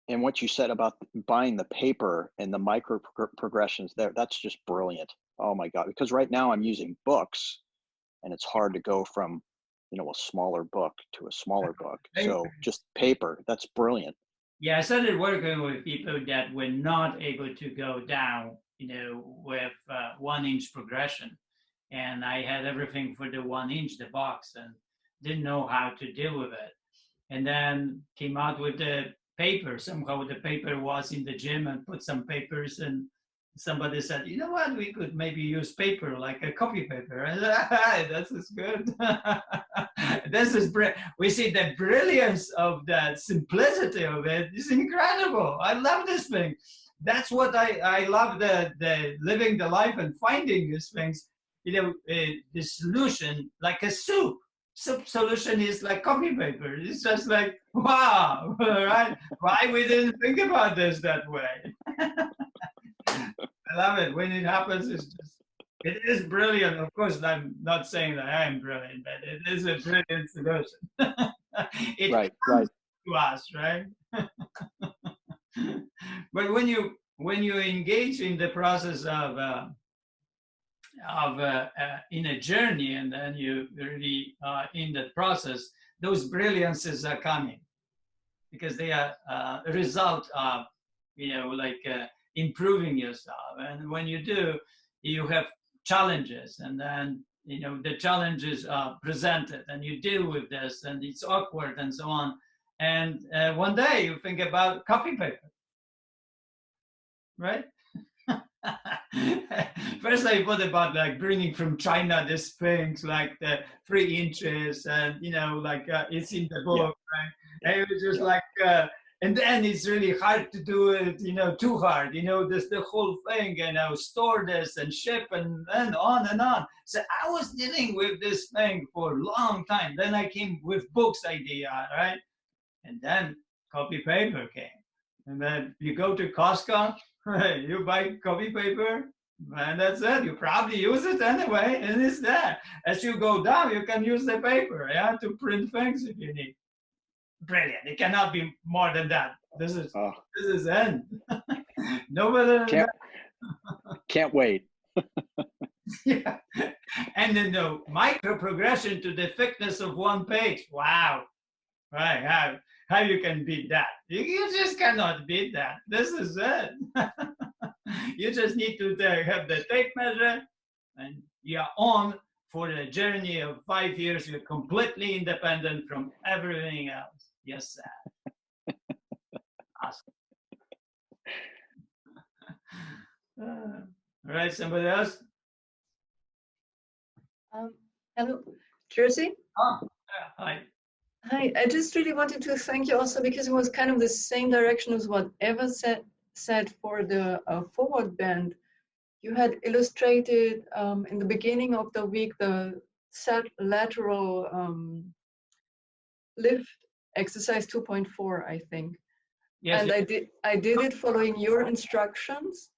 Speaker 7: And what you said about buying the paper and the micro progressions there, that's just brilliant. Oh my God, because right now I'm using books, and it's hard to go from, a smaller book to a smaller book. So just paper, that's brilliant.
Speaker 1: Yeah, I started working with people that were not able to go down, with 1 inch progression. And I had everything for the 1 inch, the box, and didn't know how to deal with it. And then came out with the paper. Somehow the paper was in the gym, and put some papers, and somebody said, you know what, we could maybe use paper, like a copy paper. And this is good. We see the brilliance of that, simplicity of it is incredible. I love this thing. That's what I love, the living the life and finding these things. The solution, like a soup solution, is like copy paper. It's just like, wow, right? Why we didn't think about this that way? I love it. When it happens, it is brilliant. Of course, I'm not saying that I am brilliant, but it is a brilliant solution. It
Speaker 7: right
Speaker 1: to us, right? But when you engage in the process of in a journey, and then you really in that process, those brilliances are coming, because they are a result of improving yourself. And when you do, you have challenges, and then the challenges are presented, and you deal with this, and it's awkward and so on. And one day you think about copy paper, right? First I thought about like bringing from China these things like the 3 inches, and it's in the book, right? And it was just like and then it's really hard to do it, too hard, this the whole thing, store this and ship and on and on. So I was dealing with this thing for a long time. Then I came with books idea, right? And then copy paper came. And then you go to Costco, you buy copy paper, and that's it. You probably use it anyway, and it's there. As you go down, you can use the paper, to print things if you need. Brilliant. It cannot be more than that. This is end. No better than that.
Speaker 7: Can't wait.
Speaker 1: Yeah. And then the micro progression to the thickness of 1 page. Wow. Right. How you can beat that? You just cannot beat that. This is it. You just need to have the tape measure, and you are on for a journey of 5 years. You're completely independent from everything else. Yes, sir. Awesome. All right, somebody else?
Speaker 8: Hello, Jersey.
Speaker 1: Oh, hi.
Speaker 8: Hi, I just really wanted to thank you also because it was kind of the same direction as what Eva said for the forward bend. You had illustrated in the beginning of the week the lateral lift exercise 2.4, I think.
Speaker 1: Yes.
Speaker 8: And I did it following your instructions.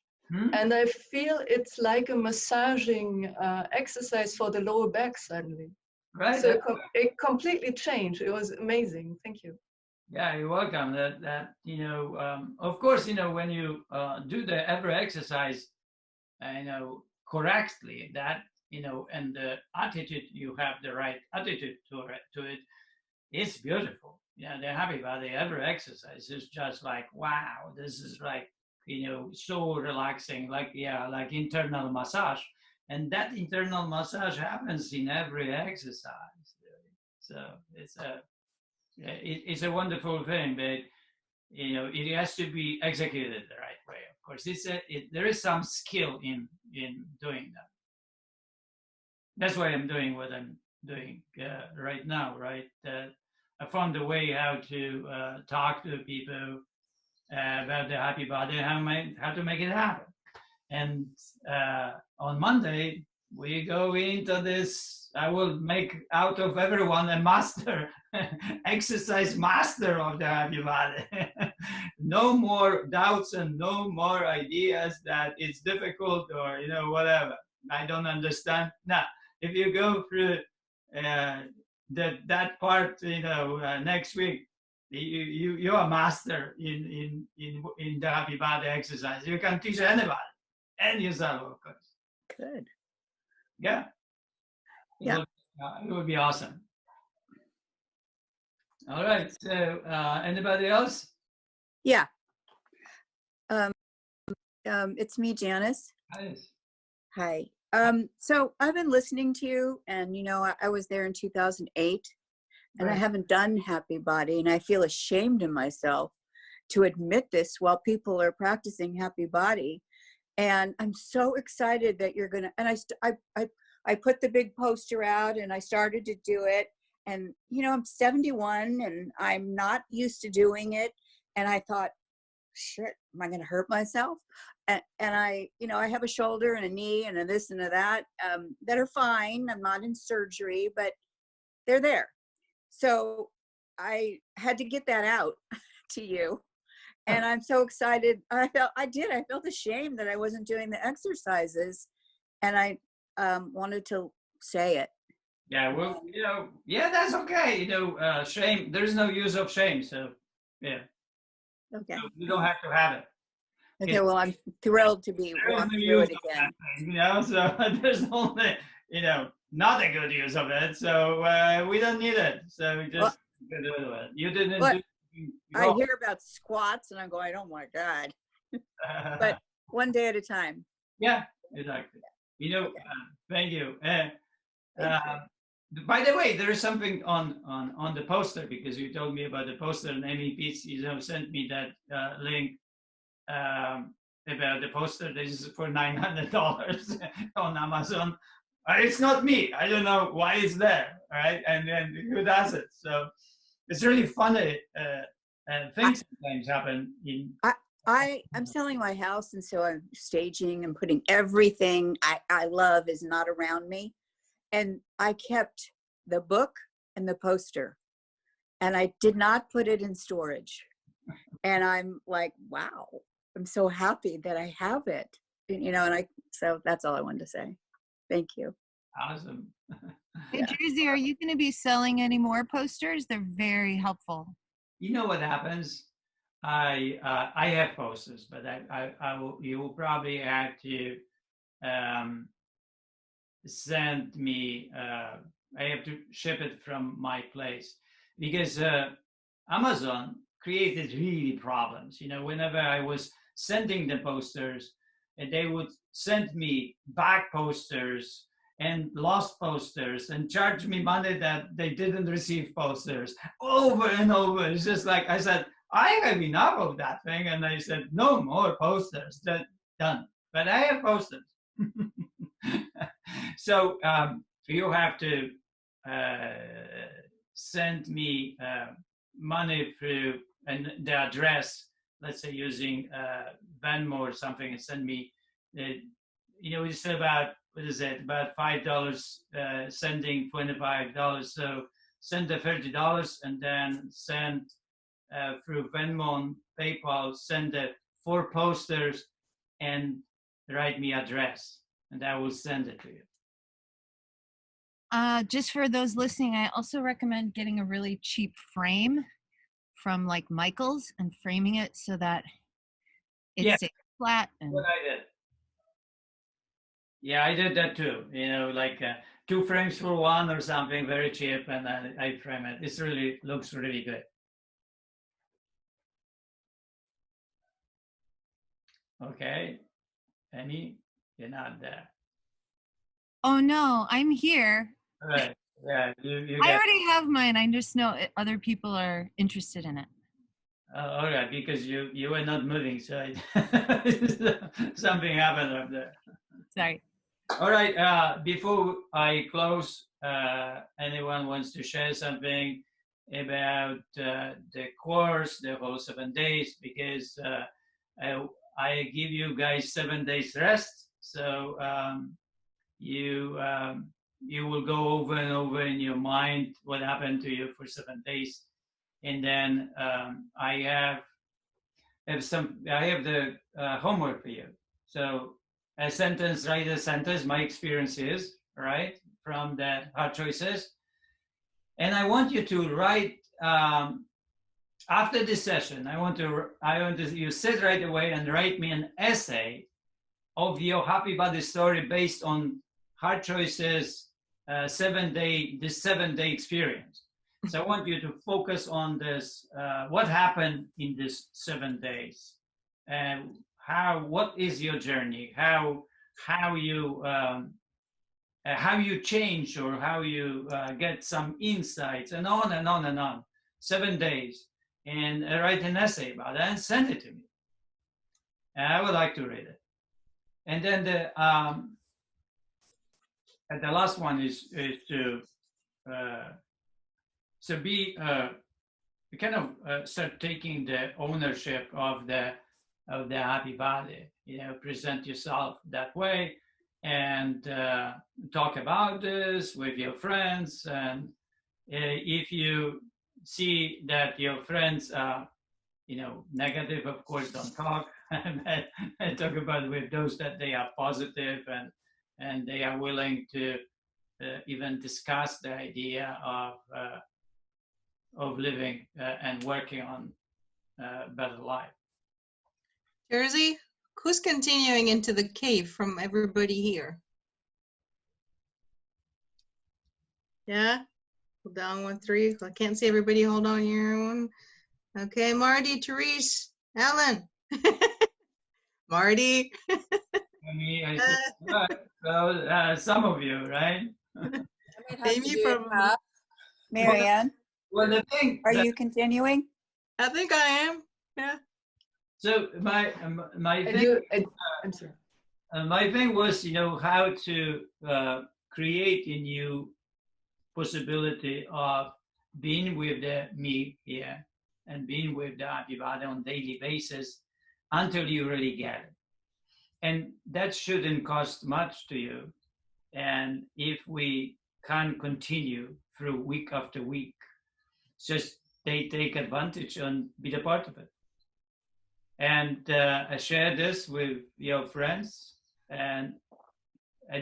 Speaker 8: And I feel it's like a massaging exercise for the lower back suddenly.
Speaker 1: Right.
Speaker 8: So it completely changed. It was amazing. Thank you.
Speaker 1: Yeah, you're welcome. Of course, when you do the every exercise, correctly, that, and the attitude, you have the right attitude to it, it's beautiful. Yeah, the happy body every exercise is just like, wow, this is like, so relaxing, like internal massage. And that internal massage happens in every exercise. So it's a wonderful thing, but it has to be executed the right way. Of course, there is some skill in doing that. That's why I'm doing what I'm doing right now. Right, I found a way how to talk to people about the happy body, how to make it happen. And on Monday, we go into this. I will make out of everyone a master, exercise master of the happy body. No more doubts and no more ideas that it's difficult or whatever. I don't understand. Now, if you go through that part, next week, you're a master in the happy body exercise. You can teach anybody and yourself, of course.
Speaker 9: Good.
Speaker 1: Yeah.
Speaker 9: Yeah.
Speaker 1: It would be awesome. All right. So, anybody else?
Speaker 9: Yeah. It's me, Janice.
Speaker 1: Hi.
Speaker 9: Hi. So I've been listening to you, and I was there in 2008, and
Speaker 1: Right.
Speaker 9: I haven't done Happy Body, and I feel ashamed of myself to admit this while people are practicing Happy Body. And I'm so excited that you're gonna. And I put the big poster out, and I started to do it. And I'm 71, and I'm not used to doing it. And I thought, shit, am I going to hurt myself? And I have a shoulder and a knee and a this and a that that are fine. I'm not in surgery, but they're there. So I had to get that out to you. And I'm so excited. I felt ashamed that I wasn't doing the exercises, and I wanted to say it.
Speaker 1: Yeah, well, that's okay. Shame, there's no use of shame. So, yeah.
Speaker 9: Okay.
Speaker 1: So you don't have to have it.
Speaker 9: Okay, well, I'm thrilled to be walking through it again.
Speaker 1: So there's only, not a good use of it. So we don't need it. So we just do it. You didn't do
Speaker 9: I hear about squats and I'm going, oh my God. But one day at a time.
Speaker 1: Yeah, exactly. Thank you. By the way, there is something on the poster, because you told me about the poster, and Amy Pitts, sent me that link about the poster. This is for $900 on Amazon. It's not me. I don't know why it's there, right? And then who does it? So it's really funny. Things sometimes happen in.
Speaker 9: I'm selling my house, and so I'm staging and putting everything I love is not around me. And I kept the book and the poster, and I did not put it in storage. And I'm like, wow, I'm so happy that I have it, so that's all I wanted to say. Thank you.
Speaker 1: Awesome.
Speaker 3: Hey, Jersey, are you going to be selling any more posters? They're very helpful.
Speaker 1: You know what happens? I have posters, but you will probably have to send me. I have to ship it from my place, because Amazon created really problems. Whenever I was sending the posters, and they would send me back posters and lost posters and charge me money that they didn't receive posters over and over. It's just like, I said, I have enough of that thing. And they said, no more posters, that done. But I have posters. So you have to send me money through and the address, let's say using Venmo or something, and send me, it's about, what is it, about $5 sending $25. So send the $30 and then send through Venmo and PayPal, send the 4 posters and write me address, and I will send it to you.
Speaker 3: Just for those listening, I also recommend getting a really cheap frame from like Michael's and framing it so that it's
Speaker 1: Yeah.
Speaker 3: flat. And
Speaker 1: What I did. Yeah, I did that too. Like 2 frames for 1 or something, very cheap, and I frame it. It really looks really good. Okay, Penny, you're not there.
Speaker 3: oh no, I'm here.
Speaker 1: All right. Yeah, you
Speaker 3: I
Speaker 1: got.
Speaker 3: already have mine. I just know other people are interested in it.
Speaker 1: All right, because you were not moving, so something happened up there.
Speaker 3: Sorry.
Speaker 1: All right. Before I close, anyone wants to share something about the course, the whole 7 days? Because I give you guys 7 days rest, so you will go over and over in your mind what happened to you for 7 days, and then I have the homework for you. So write a sentence, my experiences, right, from the hard choices. And I want you to write, after this session, I want you sit right away and write me an essay of your happy body story based on hard choices, 7 day experience. So I want you to focus on this, what happened in this 7 days, and what is your journey, how you change, or how you get some insights, and on and on and on. 7 days, and write an essay about it and send it to me. And I would like to read it. And then the last one is to start taking the ownership of the happy body. Present yourself that way, and talk about this with your friends. And if you see that your friends are, negative, of course, don't talk. And talk about it with those that they are positive, and they are willing to even discuss the idea of living and working on a better life.
Speaker 6: Jersey, who's continuing into the cave from everybody here? Yeah, hold down 1, 3. I can't see everybody. Hold on here. 1. Okay, Marty, Therese, Alan. Marty.
Speaker 1: I said, so, some of you, right?
Speaker 6: Amy from
Speaker 9: Marianne,
Speaker 1: Well, the thing.
Speaker 9: are you continuing?
Speaker 6: I think I am. Yeah.
Speaker 1: So my thing.
Speaker 8: I'm sorry.
Speaker 1: My thing was, how to create a new possibility of being with me here and being with the happy body on a daily basis until you really get it. And that shouldn't cost much to you. And if we can continue through week after week, just they take advantage and be a part of it. And share this with your friends, and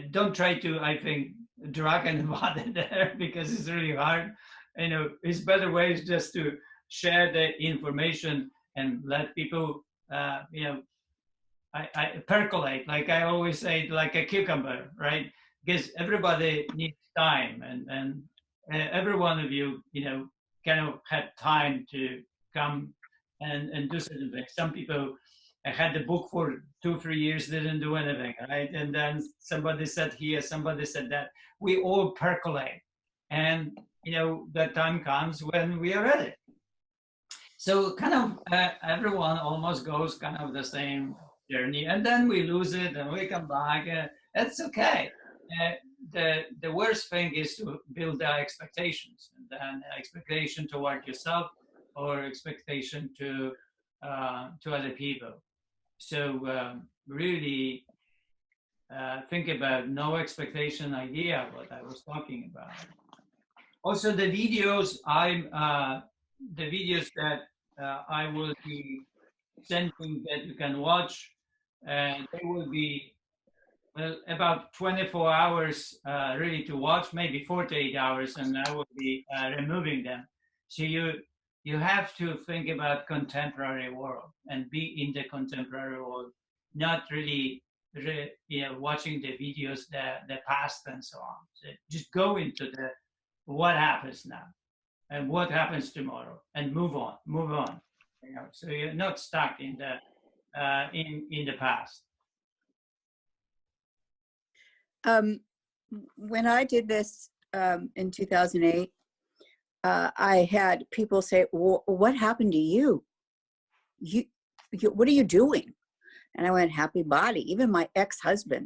Speaker 1: don't try to, I think, drag anybody there, because it's really hard. It's better ways just to share the information and let people, I percolate, like I always say, like a cucumber, right? Because everybody needs time, and every one of you, kind of had time to come and do certain things. Some people I had the book for 2-3 years, didn't do anything, right? And then somebody said here, somebody said that. We all percolate, and the time comes when we are ready. So kind of everyone almost goes kind of the same journey, and then we lose it, and we come back. It's okay. The worst thing is to build the expectations, and then expectation toward yourself or expectation to other people. So really think about no expectation idea, what I was talking about. Also, the videos that I will be sending that you can watch, they will be about 24 hours really to watch, maybe 48 hours, and I will be removing them. So you have to think about contemporary world and be in the contemporary world, not really watching the videos, the past and so on. So just go into the what happens now and what happens tomorrow, and move on. So you're not stuck in the past.
Speaker 9: When I did this in 2008, I had people say, "What happened to you? You, what are you doing?" And I went, "Happy body." Even my ex-husband,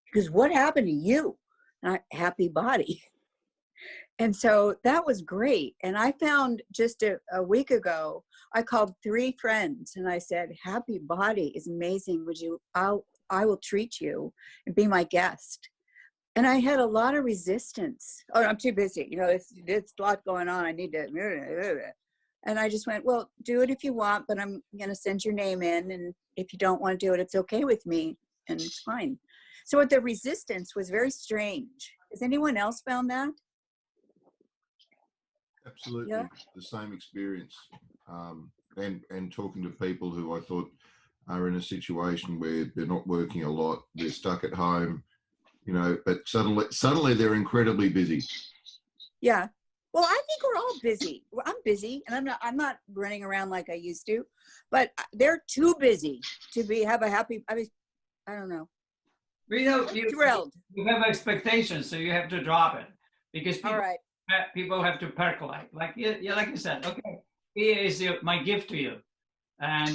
Speaker 9: he goes, "What happened to you?" And I, "Happy body." And so that was great. And I found just a week ago, I called 3 friends and I said, "Happy body is amazing. I will treat you and be my guest." And I had a lot of resistance. "Oh, I'm too busy. It's a lot going on. I need to." And I just went, "Well, do it if you want, but I'm going to send your name in. And if you don't want to do it, it's okay with me. And it's fine." So the resistance was very strange. Has anyone else found that?
Speaker 10: Absolutely.
Speaker 9: Yeah.
Speaker 10: The same experience. And talking to people who I thought are in a situation where they're not working a lot, they're stuck at home, but suddenly they're incredibly busy.
Speaker 9: Yeah. Well, I think we're all busy. I'm busy, and I'm not running around like I used to, but they're too busy to have a happy. I don't know.
Speaker 1: You
Speaker 9: Thrilled.
Speaker 1: You have expectations, so you have to drop it, because
Speaker 9: All right.
Speaker 1: people have to percolate. Like you said, okay, here is my gift to you, and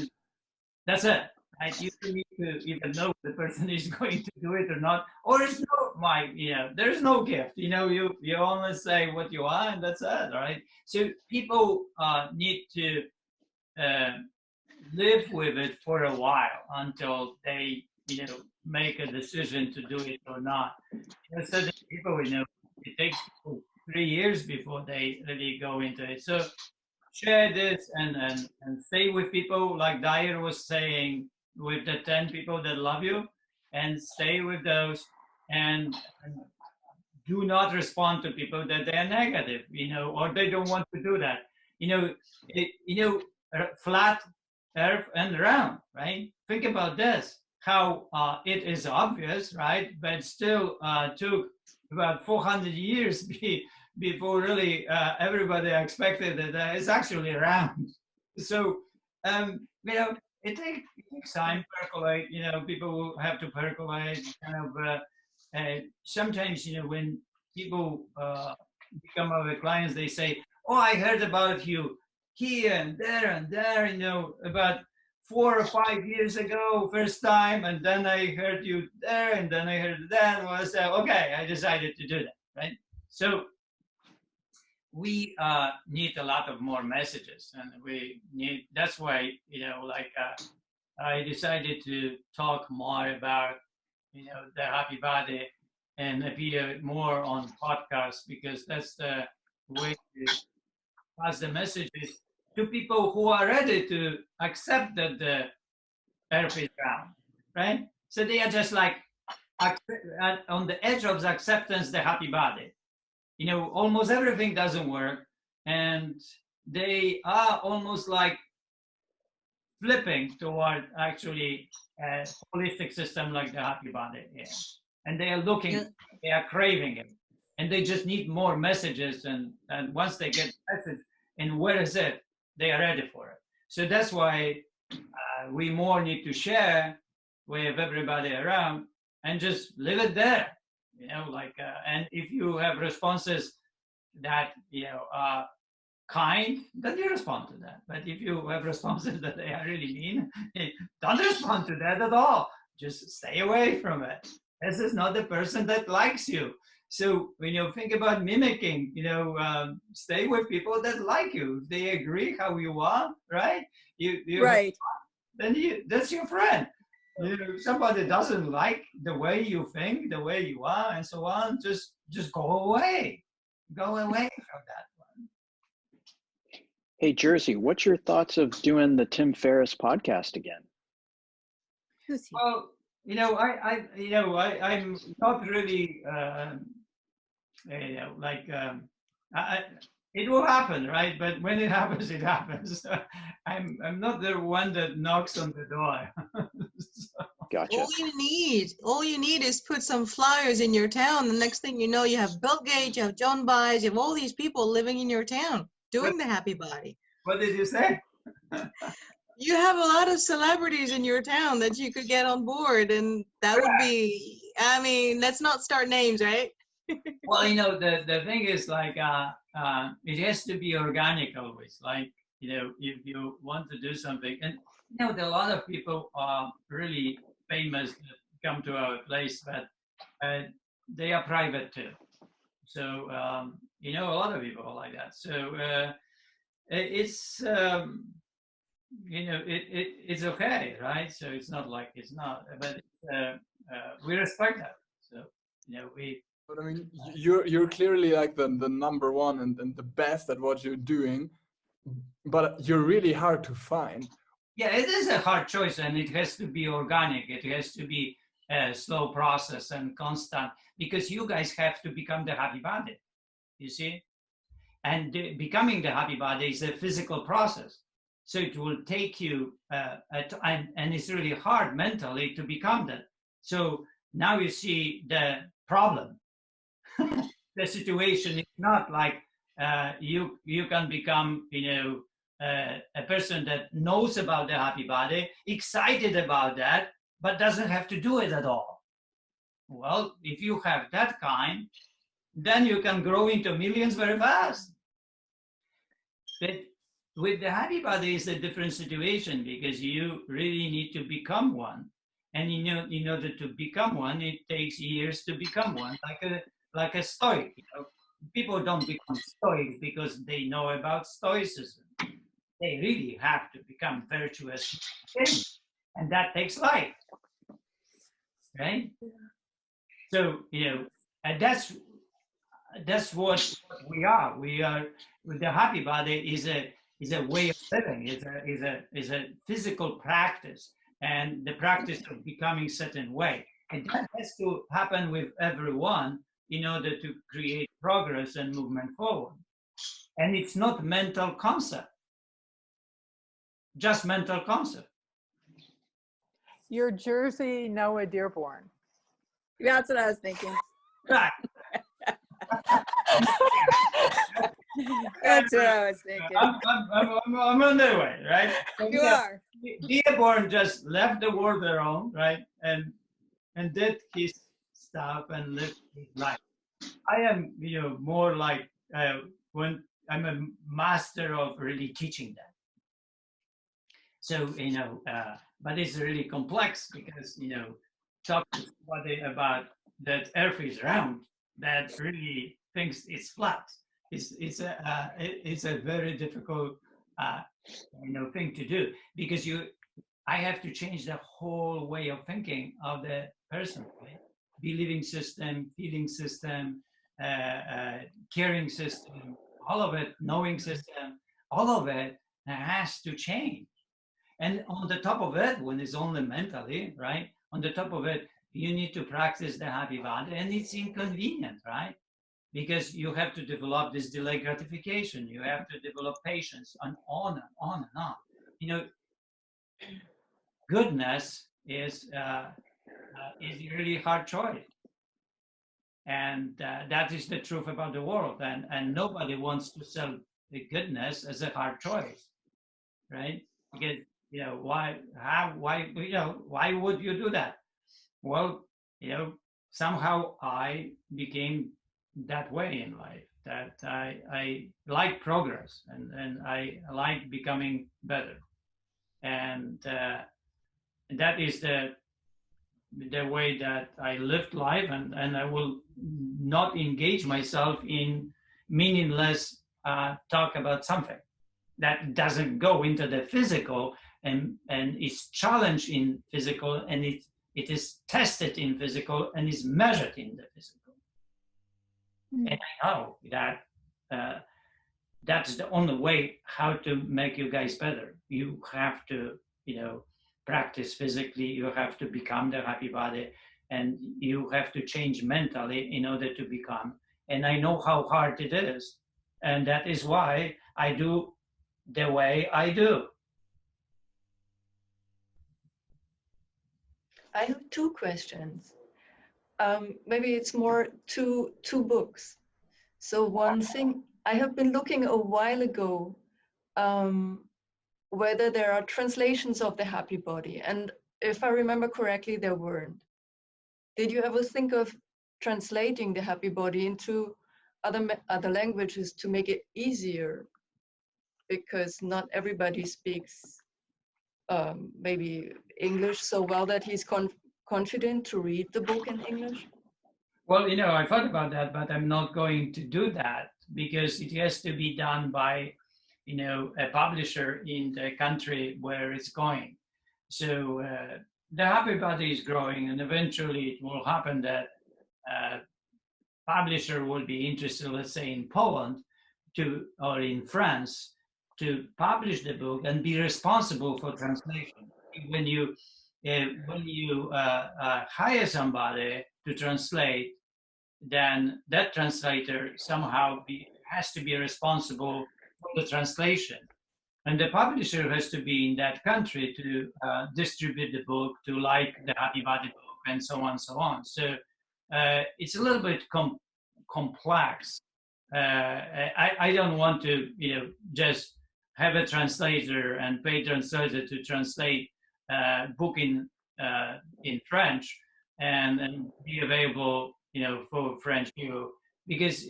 Speaker 1: that's it. Right? You don't need to even know if the person is going to do it or not, or it's not there's no gift. You only say what you are, and that's it, right? So people need to live with it for a while until they make a decision to do it or not. Certain people it takes people 3 years before they really go into it. So share this and stay with people, like Dyer was saying, with the 10 people that love you, and stay with those, and do not respond to people that they are negative, or they don't want to do that. Flat earth and round, right? Think about this, how it is obvious, right? But still took about 400 years before really everybody expected that it's actually round. So, it takes time to percolate. People will have to percolate. Sometimes, when people become our clients, they say, "Oh, I heard about you here and there, about 4 or 5 years ago, first time, and then I heard you there, and then I heard that." Well, I said, okay, I decided to do that, right? So we need a lot of more messages, and that's why, I decided to talk more about, the happy body and appear more on podcasts, because that's the way to pass the messages to people who are ready to accept that the earth is round, right? So they are just like on the edge of the acceptance, the happy body. Almost everything doesn't work, and they are almost like flipping toward actually a holistic system like the happy body. Yeah. And they are looking, they are craving it, and they just need more messages. And once they get the message, and where is it, they are ready for it. So that's why we more need to share with everybody around and just leave it there, you know, like, and if you have responses that, you know, are kind, then you respond to that. But if you have responses that they are really mean, don't respond to that at all. Just stay away from it. This is not the person that likes you. So when you think about mimicking, you know, stay with people that like you. If they agree how you are, right? You
Speaker 9: Right.
Speaker 1: then that's your friend. If somebody doesn't like the way you think, the way you are, and so on, just go away. Go away from that one.
Speaker 7: Hey, Jersey, what's your thoughts of doing the Tim Ferriss podcast again?
Speaker 9: Who's he?
Speaker 1: Well, you know, I'm not really, you know, like, it will happen, right? But when it happens, it happens. I'm not the one that knocks on the door. So,
Speaker 7: Gotcha.
Speaker 6: All you need is put some flyers in your town. The next thing you know, you have Bill Gates, you have John Baez, you have all these people living in your town doing the happy body.
Speaker 1: what did you say?
Speaker 6: You have a lot of celebrities in your town that you could get on board, and that would be, I mean, let's not start names, right?
Speaker 1: Well, you know, the thing is like, it has to be organic always. Like, you know, if you want to do something, and you know, there are a lot of people really famous that come to our place, but they are private too. So, you know, a lot of people are like that. So it's, you know, it's okay, right? So it's not like it's not, but we respect that. So, you know, we.
Speaker 5: But I mean, you're clearly like the number one and the best at what you're doing, but you're really hard to find.
Speaker 1: Yeah, it is a hard choice, and it has to be organic. It has to be a slow process and constant, because you guys have to become the happy body, you see? And becoming the happy body is a physical process. So it will take you, and it's really hard mentally to become that. So now you see the problem. The situation is not like you can become, you know, a person that knows about the happy body, excited about that, but doesn't have to do it at all. Well, if you have that kind, then you can grow into millions very fast. But with the happy body, it's a different situation, because you really need to become one. And you know, in order to become one, it takes years to become one, like a stoic. You know? People don't become stoics because they know about stoicism. They really have to become virtuous, and that takes life, right? So, you know, and that's what we are. We are, with the happy body is a way of living. Is a physical practice, and the practice of becoming certain way. And that has to happen with everyone in order to create progress and movement forward. And it's not mental concept, just mental concept.
Speaker 11: You're Jersey Noah Dearborn.
Speaker 9: That's what I was thinking.
Speaker 1: Right.
Speaker 9: That's what I was thinking.
Speaker 1: I'm on the way, right?
Speaker 9: You are.
Speaker 1: Dearborn just left the world alone, right? And did his stuff and lived his life. I am, you know, more like when I'm a master of really teaching that. So, you know, but it's really complex, because, you know, talk to somebody about that Earth is round, that really thinks it's flat. It's a very difficult, you know, thing to do, because I have to change the whole way of thinking of the person, right? Believing system, feeling system, caring system, all of it, knowing system, all of it has to change. And on the top of it, when it's only mentally, right? On the top of it, you need to practice the happy body, and it's inconvenient, right? Because you have to develop this delayed gratification. You have to develop patience, and on and on and on. You know, goodness is a really hard choice. And that is the truth about the world. And nobody wants to sell the goodness as a hard choice, right? Because why would you do that? Well, somehow I became that way in life, that I like progress, and I like becoming better. And that is the way that I lived life, and I will not engage myself in meaningless talk about something that doesn't go into the physical and is challenged in physical, and it is tested in physical and is measured in the physical. And I know that that's the only way how to make you guys better. You have to, practice physically. You have to become the happy body, and you have to change mentally in order to become. And I know how hard it is, and that is why I do the way I do.
Speaker 8: I have two questions. Maybe it's more two books. So one thing, I have been looking a while ago whether there are translations of the happy body. And if I remember correctly, there weren't. Did you ever think of translating the happy body into other languages to make it easier? Because not everybody speaks maybe English so well that he's confident to read the book in English.
Speaker 1: Well, I thought about that, but I'm not going to do that because it has to be done by, a publisher in the country where it's going. So the happy body is growing, and eventually it will happen that publisher will be interested, let's say in Poland or in France, to publish the book and be responsible for translation. When you hire somebody to translate, then that translator somehow has to be responsible for the translation. And the publisher has to be in that country to distribute the book, to like the Happy Body book, and so on and so on. So it's a little bit complex. I don't want to, just have a translator and pay translator to translate book in French and be available, for French people, because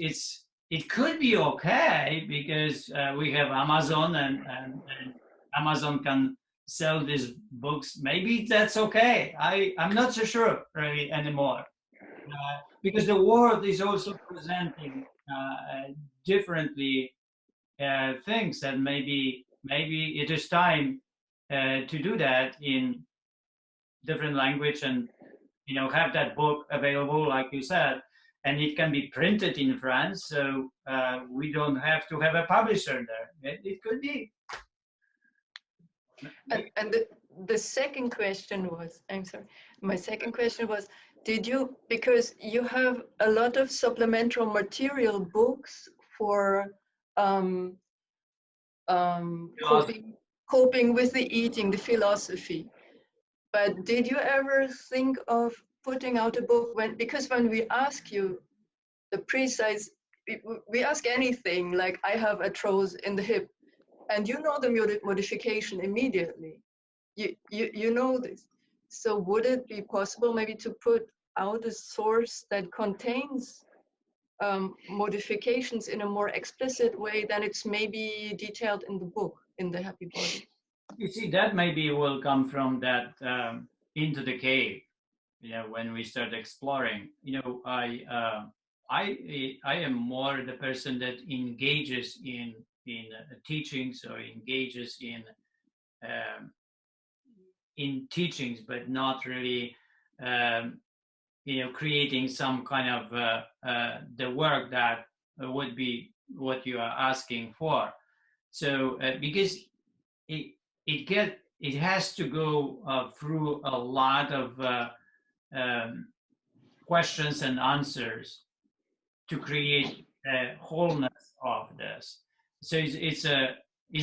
Speaker 1: it could be okay because we have Amazon and Amazon can sell these books. Maybe that's okay. I'm not so sure really anymore because the world is also presenting differently things, and maybe it is time to do that in different language and have that book available, like you said, and it can be printed in France, so we don't have to have a publisher there. It could be.
Speaker 8: And the second question was, I'm sorry, my second question was, did you, because you have a lot of supplemental material books for coping with the eating, the philosophy, but did you ever think of putting out a book because when we ask you the precise, we ask anything like I have arthrosis in the hip, and you know the modification immediately. You know this. So would it be possible maybe to put out a source that contains modifications in a more explicit way than it's maybe detailed in the book, in the Happy Body?
Speaker 1: You see, that maybe will come from that into the cave. When we start exploring, I am more the person that engages in teachings or engages in teachings, but not really creating some kind of the work that would be what you are asking for. So because it has to go through a lot of questions and answers to create a wholeness of this. So it's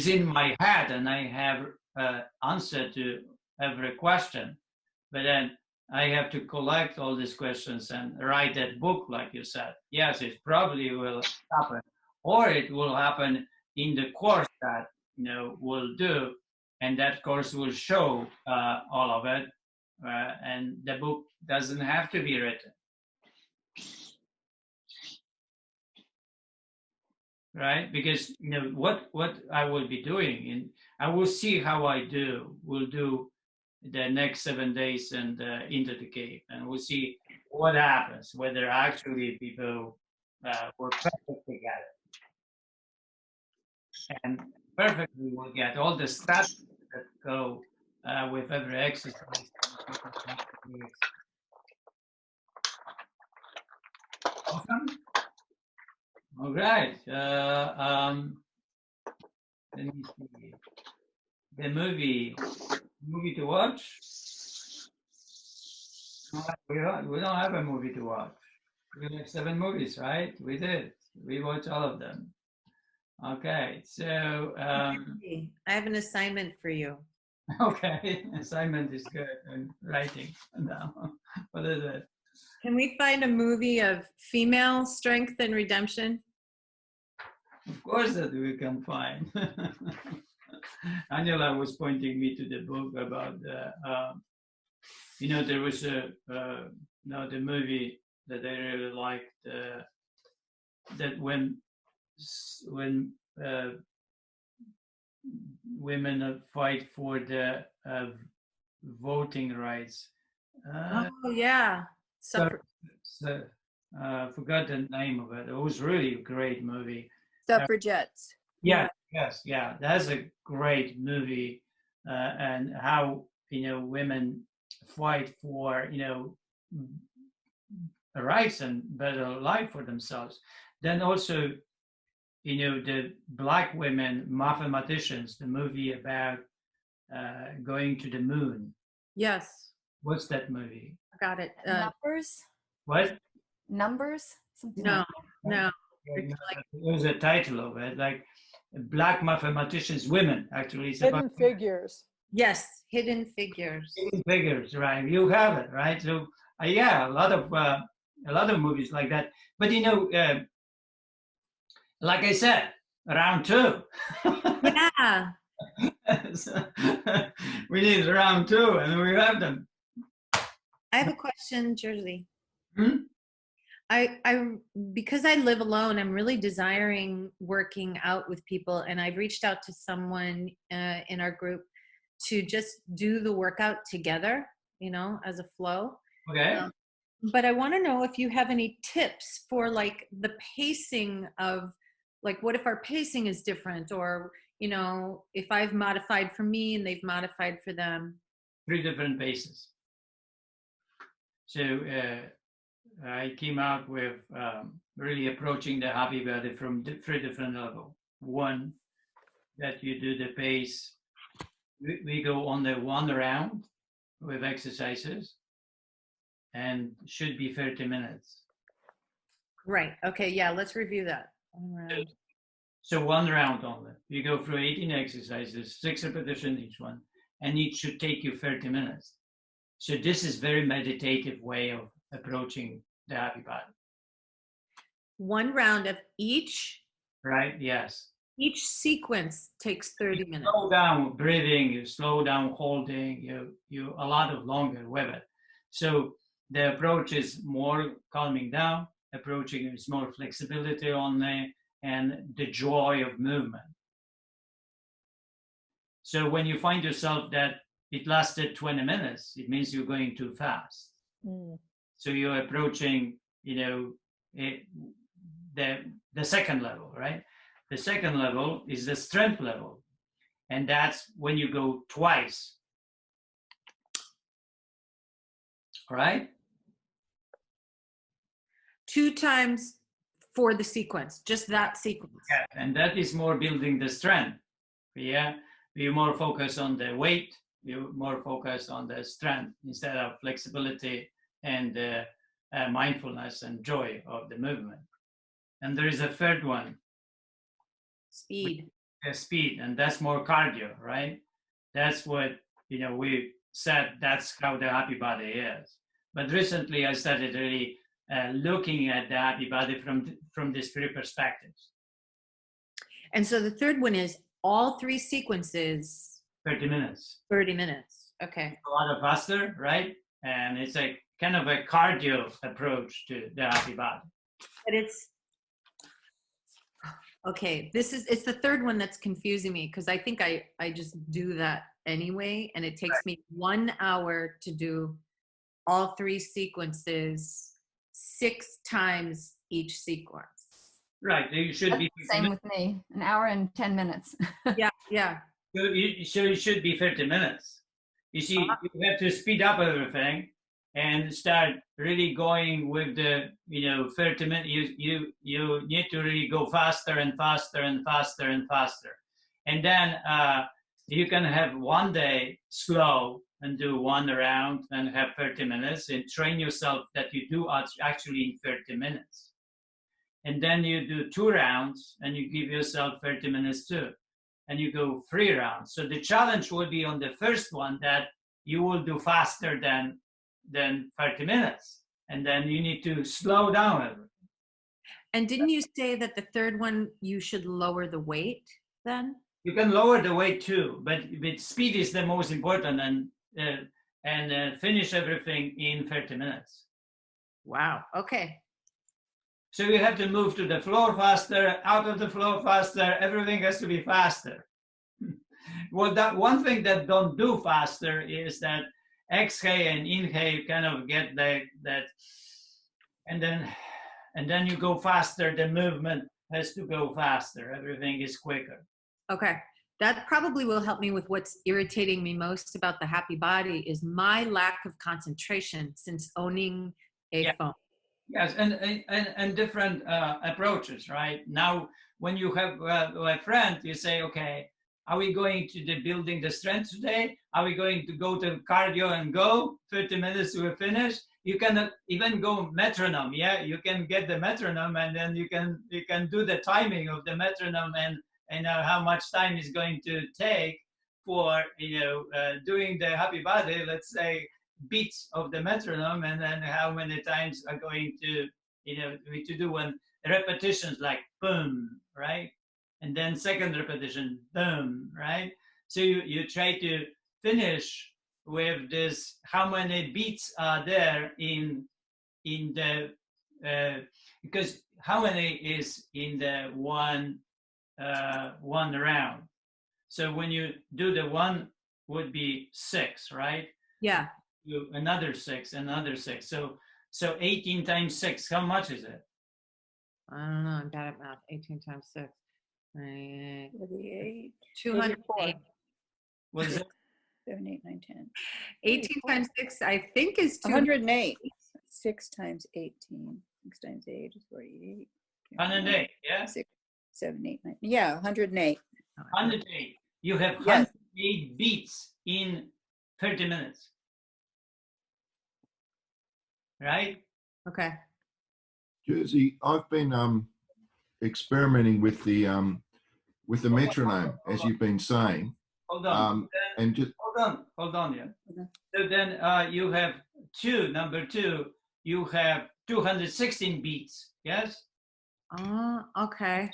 Speaker 1: in my head, and I have answer to every question, but then I have to collect all these questions and write that book, like you said. Yes, it probably will happen, or it will happen in the course that we'll do. and that course will show all of it. And the book doesn't have to be written. Right? Because what I will be doing, and I will see how I do. We'll do the next 7 days and into the cave, and we'll see what happens. Whether actually people were perfectly at it, and perfectly will get all the strategies that go with every exercise. Awesome. All right. Let me see. The movie to watch? We don't have a movie to watch. We have 7 movies, right? We did. We watched all of them. Okay. So
Speaker 3: I have an assignment for you.
Speaker 1: okay, assignment is good. And writing now. What is it?
Speaker 3: Can we find a movie of female strength and redemption?
Speaker 1: Of course that we can find. Angela was pointing me to the book about there was the movie that I really liked, that when women fight for the voting rights.
Speaker 3: Oh yeah,
Speaker 1: Forgot the name of it. It was really a great movie.
Speaker 9: Suffragettes.
Speaker 1: Yeah. That's a great movie, and how women fight for rights and better life for themselves. Then also, the Black women mathematicians, the movie about going to the moon.
Speaker 3: Yes.
Speaker 1: What's that movie?
Speaker 3: I got it.
Speaker 12: Numbers?
Speaker 1: What?
Speaker 12: Numbers? Something
Speaker 3: No,
Speaker 12: like
Speaker 3: no.
Speaker 1: There's a title of it, like Black mathematicians, women. Actually, it's
Speaker 11: Hidden
Speaker 1: about
Speaker 11: Figures.
Speaker 3: Yes, Hidden Figures.
Speaker 1: hidden figures, right? You have it, right? So yeah, a lot of movies like that. But like I said, round 2.
Speaker 3: Yeah.
Speaker 1: So, we need round 2, and we have them.
Speaker 3: I have a question, Jersey.
Speaker 1: Hmm?
Speaker 3: I because I live alone, I'm really desiring working out with people, and I've reached out to someone in our group to just do the workout together, as a flow.
Speaker 1: Okay.
Speaker 3: But I want to know if you have any tips for like the pacing of, like, what if our pacing is different, or if I've modified for me and they've modified for them.
Speaker 1: 3 different paces. So I came out with really approaching the happy body from 3 different levels. One, that you do the pace. We go on the 1 round with exercises, and should be 30 minutes.
Speaker 3: Right. Okay. Yeah. Let's review that. 1 round.
Speaker 1: So 1 round only. You go through 18 exercises, 6 repetitions each one, and each should take you 30 minutes. So this is very meditative way of approaching the happy body.
Speaker 3: 1 round of each.
Speaker 1: Right? Yes.
Speaker 3: Each sequence takes 30 minutes.
Speaker 1: Slow down breathing, you slow down holding, you a lot of longer with it. So the approach is more calming down, approaching is more flexibility only, and the joy of movement. So when you find yourself that it lasted 20 minutes, it means you're going too fast.
Speaker 11: Mm.
Speaker 1: So you're approaching, the second level, right? The second level is the strength level. And that's when you go twice. All right?
Speaker 3: 2 times for the sequence, just that sequence.
Speaker 1: Yeah, and that is more building the strength. Yeah, you more focus on the weight, you more focus on the strength instead of flexibility and mindfulness and joy of the movement. And there is a third one.
Speaker 3: Speed.
Speaker 1: Speed, and that's more cardio, right? That's what, we said, that's how the happy body is. But recently I started really looking at the happy body from these 3 perspectives.
Speaker 3: And so the third one is all 3 sequences.
Speaker 1: 30 minutes.
Speaker 3: 30 minutes. Okay.
Speaker 1: A lot faster, right? And it's a kind of a cardio approach to the happy body.
Speaker 3: But it's okay. It's the third one that's confusing me because I think I just do that anyway, and it takes me 1 hour to do all 3 sequences 6 times each sequence.
Speaker 1: Right. You should be
Speaker 12: Same with me. An hour and 10 minutes.
Speaker 3: Yeah.
Speaker 1: So it should be 30 minutes. You see, you have to speed up everything and start really going with the 30 minutes. You need to really go faster and faster and faster and faster, and then you can have one day slow and do 1 round and have 30 minutes and train yourself that you do actually in 30 minutes. And then you do 2 rounds and you give yourself 30 minutes too. And you go 3 rounds. So the challenge will be on the first one that you will do faster than 30 minutes. And then you need to slow down everything.
Speaker 3: And didn't you say that the third one you should lower the weight then?
Speaker 1: You can lower the weight too, but speed is the most important, and finish everything in 30 minutes.
Speaker 3: Wow. Okay.
Speaker 1: So you have to move to the floor faster, out of the floor faster. Everything has to be faster. Well, that one thing that don't do faster is that exhale and inhale kind of get that, and then you go faster. The movement has to go faster. Everything is quicker.
Speaker 3: Okay. That probably will help me with what's irritating me most about the happy body is my lack of concentration since owning a phone.
Speaker 1: Yes, and different approaches, right? Now, when you have a friend, you say, okay, are we going to the building the strength today? Are we going to go to cardio and go 30 minutes to finish? You can even go metronome. Yeah, you can get the metronome, and then you can do the timing of the metronome and how much time is going to take for doing the happy body. Let's say beats of the metronome, and then how many times are going to do one repetitions like boom, right? And then second repetition, boom, right? So you try to finish with this, how many beats are there in the because how many is in the one round? So when you do the one would be 6, right?
Speaker 3: Yeah.
Speaker 1: Another 6, another 6. So 18 times 6, how much is it?
Speaker 3: I don't know. I'm bad at math. 18 times 6.
Speaker 9: 38.
Speaker 3: 208.
Speaker 1: What is it?
Speaker 9: 7, 8, 9, 10.
Speaker 3: 18 times 6, I think, is
Speaker 9: 108. 6 times 18. 6 times 8 is 48.
Speaker 1: 108, yeah?
Speaker 9: 6, 7, 8, 9. Yeah, 108.
Speaker 1: 108. You have
Speaker 9: Yes.
Speaker 1: 108 beats in 30 minutes. Right?
Speaker 3: Okay.
Speaker 10: Jersey, I've been experimenting with the metronome, as you've been saying.
Speaker 1: Hold on.
Speaker 10: And just
Speaker 1: hold on, yeah. So then you have number 2, you have 216 beats, yes?
Speaker 3: Okay.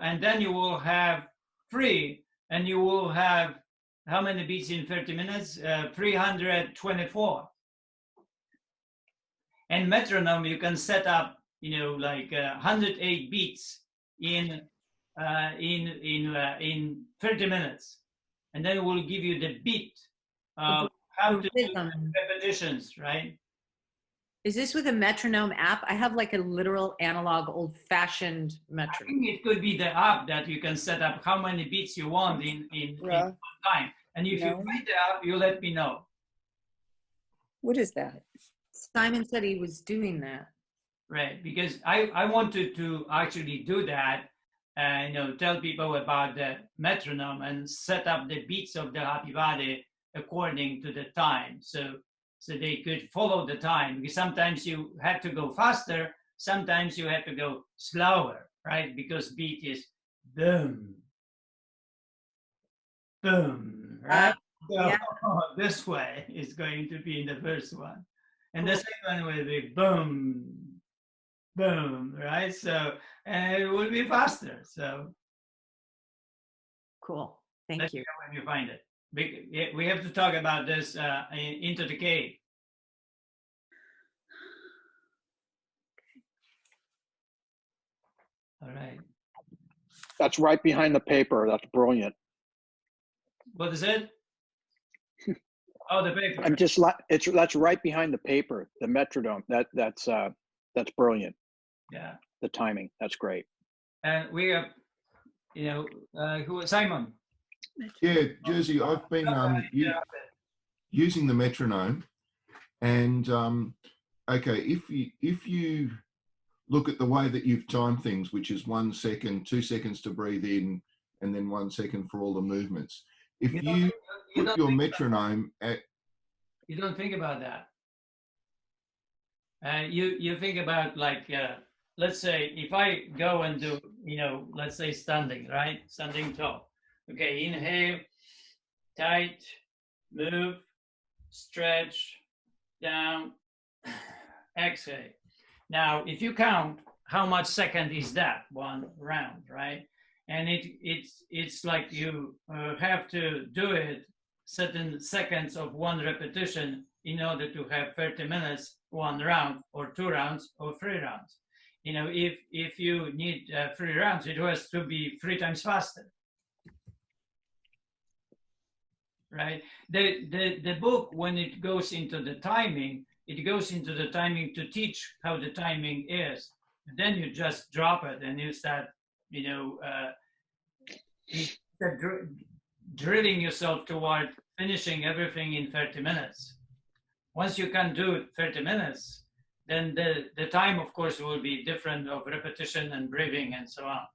Speaker 1: And then you will have 3, and you will have how many beats in 30 minutes? 324. And metronome, you can set up, like 108 beats in 30 minutes, and then it will give you the beat of how to do repetitions, right?
Speaker 3: Is this with a metronome app? I have like a literal analog old-fashioned metronome.
Speaker 1: I think it could be the app that you can set up how many beats you want in one time. And if you read the app, you let me know.
Speaker 9: What is that?
Speaker 3: Simon said he was doing that.
Speaker 1: Right, because I wanted to actually do that and tell people about the metronome and set up the beats of the happy body according to the time, so they could follow the time, because sometimes you have to go faster, sometimes you have to go slower, right? Because beat is boom, boom, right? So this way is going to be in the first one, and the second one will be boom, boom, right? So, and it will be faster. So
Speaker 3: cool. Thank
Speaker 1: Let
Speaker 3: you.
Speaker 1: me know when you find it. We have to talk about this into the cave. All right.
Speaker 7: That's right behind the paper. That's brilliant.
Speaker 1: What is it? Oh, the paper.
Speaker 7: I'm just like that's right behind the paper. The metronome. That's brilliant.
Speaker 1: Yeah.
Speaker 7: The timing. That's great.
Speaker 1: And we have, who Simon?
Speaker 10: Yeah, Jersey, I've been using the metronome, and okay, if you look at the way that you've timed things, which is 1 second, 2 seconds to breathe in, and then 1 second for all the movements. If you put your metronome at,
Speaker 1: you don't think about that. You think about like, let's say if I go and do, let's say standing, right? Standing tall. Okay, inhale, tight, move, stretch, down, exhale. Now, if you count how much second is that one round, right? And it's like you have to do it certain seconds of one repetition in order to have 30 minutes, 1 round or 2 rounds or 3 rounds. If you need 3 rounds, it has to be 3 times faster. Right? The book, when it goes into the timing, it goes into the timing to teach how the timing is. And then you just drop it and you start, drilling yourself toward finishing everything in 30 minutes. Once you can do 30 minutes, then the time, of course, will be different of repetition and breathing and so on.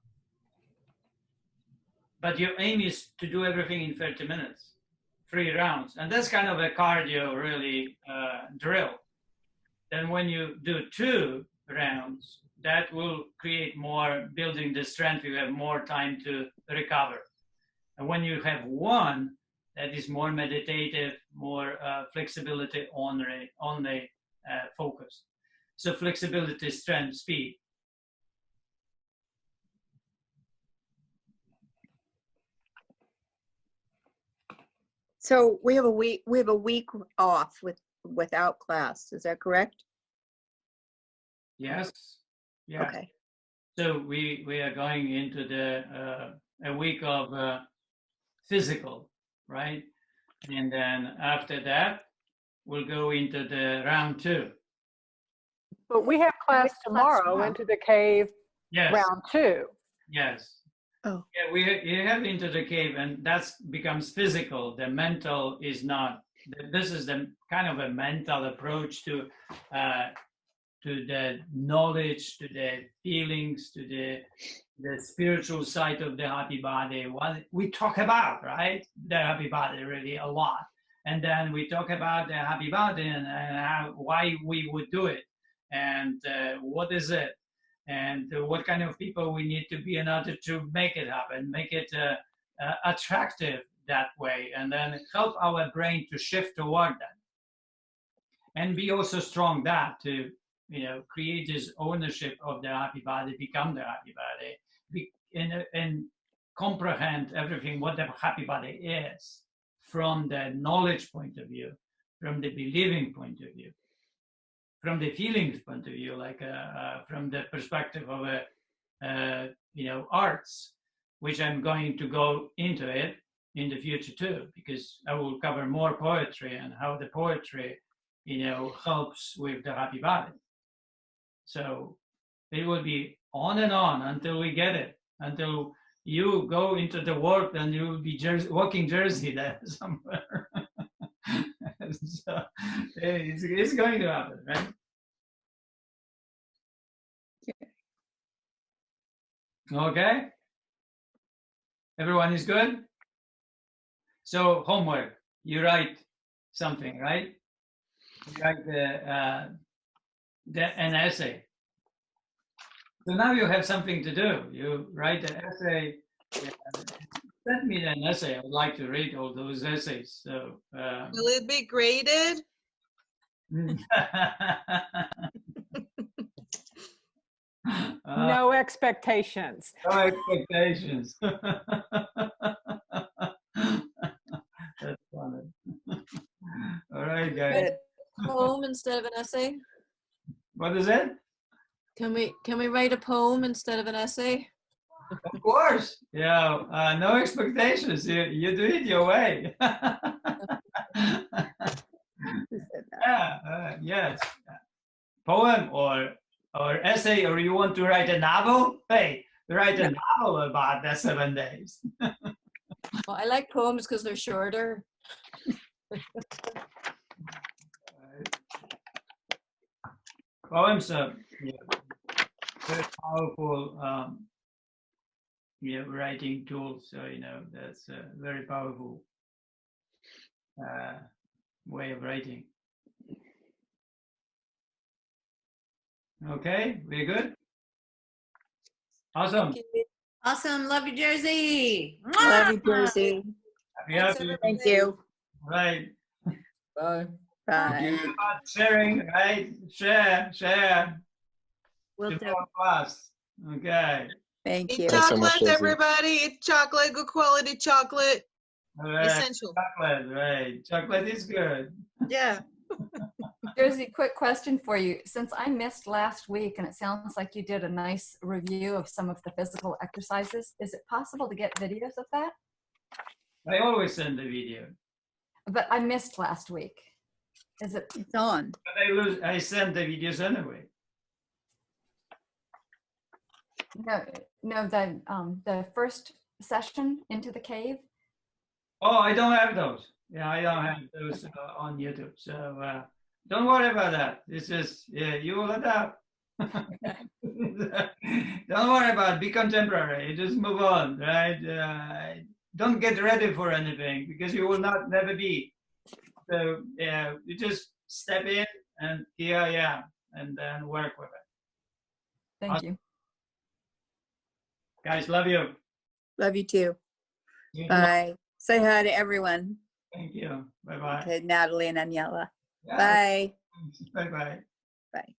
Speaker 1: But your aim is to do everything in 30 minutes, 3 rounds. And that's kind of a cardio, really, drill. Then when you do 2 rounds, that will create more, building the strength, you have more time to recover. And when you have 1, that is more meditative, more flexibility on the focus. So flexibility, strength, speed.
Speaker 9: So we have a week off without class. Is that correct?
Speaker 1: Yes. Yeah.
Speaker 9: Okay.
Speaker 1: So we are going into the a week of physical, right? And then after that, we'll go into the round 2.
Speaker 11: But we have class tomorrow, Into the Cave,
Speaker 1: Yes.
Speaker 11: round 2.
Speaker 1: Yes.
Speaker 9: Oh.
Speaker 1: Yeah, we have Into the Cave, and that becomes physical. The mental is not. This is the kind of a mental approach to the knowledge, to the feelings, to the spiritual side of the happy body. What we talk about, right? The happy body really a lot. And then we talk about the happy body and why we would do it, and what is it, and what kind of people we need to be in order to make it happen, make it attractive that way, and then help our brain to shift toward that. And be also strong that to create this ownership of the happy body, become the happy body, and comprehend everything what the happy body is from the knowledge point of view, from the believing point of view, from the feelings point of view, like from the perspective of arts, which I'm going to go into it in the future too, because I will cover more poetry and how the poetry helps with the happy body. So it will be on and on until we get it, until you go into the work and you will be walking Jersey there somewhere. So it's going to happen, right? Okay. Everyone is good? So homework, you write something, right? You write an essay. So now you have something to do. You write an essay. Send me an essay. I would like to read all those essays. So
Speaker 6: Will it be graded?
Speaker 11: No expectations.
Speaker 1: No expectations. Okay.
Speaker 13: Poem instead of an essay?
Speaker 1: What is it?
Speaker 13: Can we write a poem instead of an essay?
Speaker 1: Of course. Yeah. No expectations. You do it your way. Yeah. Yes. Poem or essay, or you want to write a novel? Hey, write a novel about the 7 days.
Speaker 13: Well, I like poems because they're shorter.
Speaker 1: Poems are very powerful writing tools. So that's a very powerful way of writing. Okay, we're good. Awesome.
Speaker 3: Awesome. Love you, Jersey.
Speaker 9: Love you, Jersey.
Speaker 1: Happy.
Speaker 9: Thank you.
Speaker 1: Right.
Speaker 5: Bye.
Speaker 9: Bye.
Speaker 1: About sharing, right? Share.
Speaker 9: Will do.
Speaker 1: Tomorrow class. Okay.
Speaker 9: Thank you.
Speaker 6: Eat
Speaker 7: Thanks so much,
Speaker 6: chocolate,
Speaker 7: Jersey.
Speaker 6: everybody. Eat chocolate, good quality chocolate.
Speaker 1: All right.
Speaker 6: Essential.
Speaker 1: Chocolate, right? Chocolate is good.
Speaker 6: Yeah.
Speaker 12: Jersey, quick question for you. Since I missed last week and it sounds like you did a nice review of some of the physical exercises, is it possible to get videos of that?
Speaker 1: I always send the video.
Speaker 12: But I missed last week. Is it?
Speaker 9: It's on.
Speaker 1: But I send the videos anyway.
Speaker 12: No, the first session into the cave.
Speaker 1: Oh, I don't have those. Yeah, I don't have those on YouTube. So don't worry about that. It's just, you will adapt. Don't worry about it. Be contemporary. Just move on, right? Don't get ready for anything because you will never be. So you just step in and here I am, and then work with it.
Speaker 12: Thank you.
Speaker 1: Guys, love you.
Speaker 9: Love you too.
Speaker 1: You too.
Speaker 9: Bye. Say hi to everyone.
Speaker 1: Thank you. Bye-bye.
Speaker 9: To Natalie and Aniela.
Speaker 1: Yeah.
Speaker 9: Bye.
Speaker 1: Bye-bye.
Speaker 9: Bye.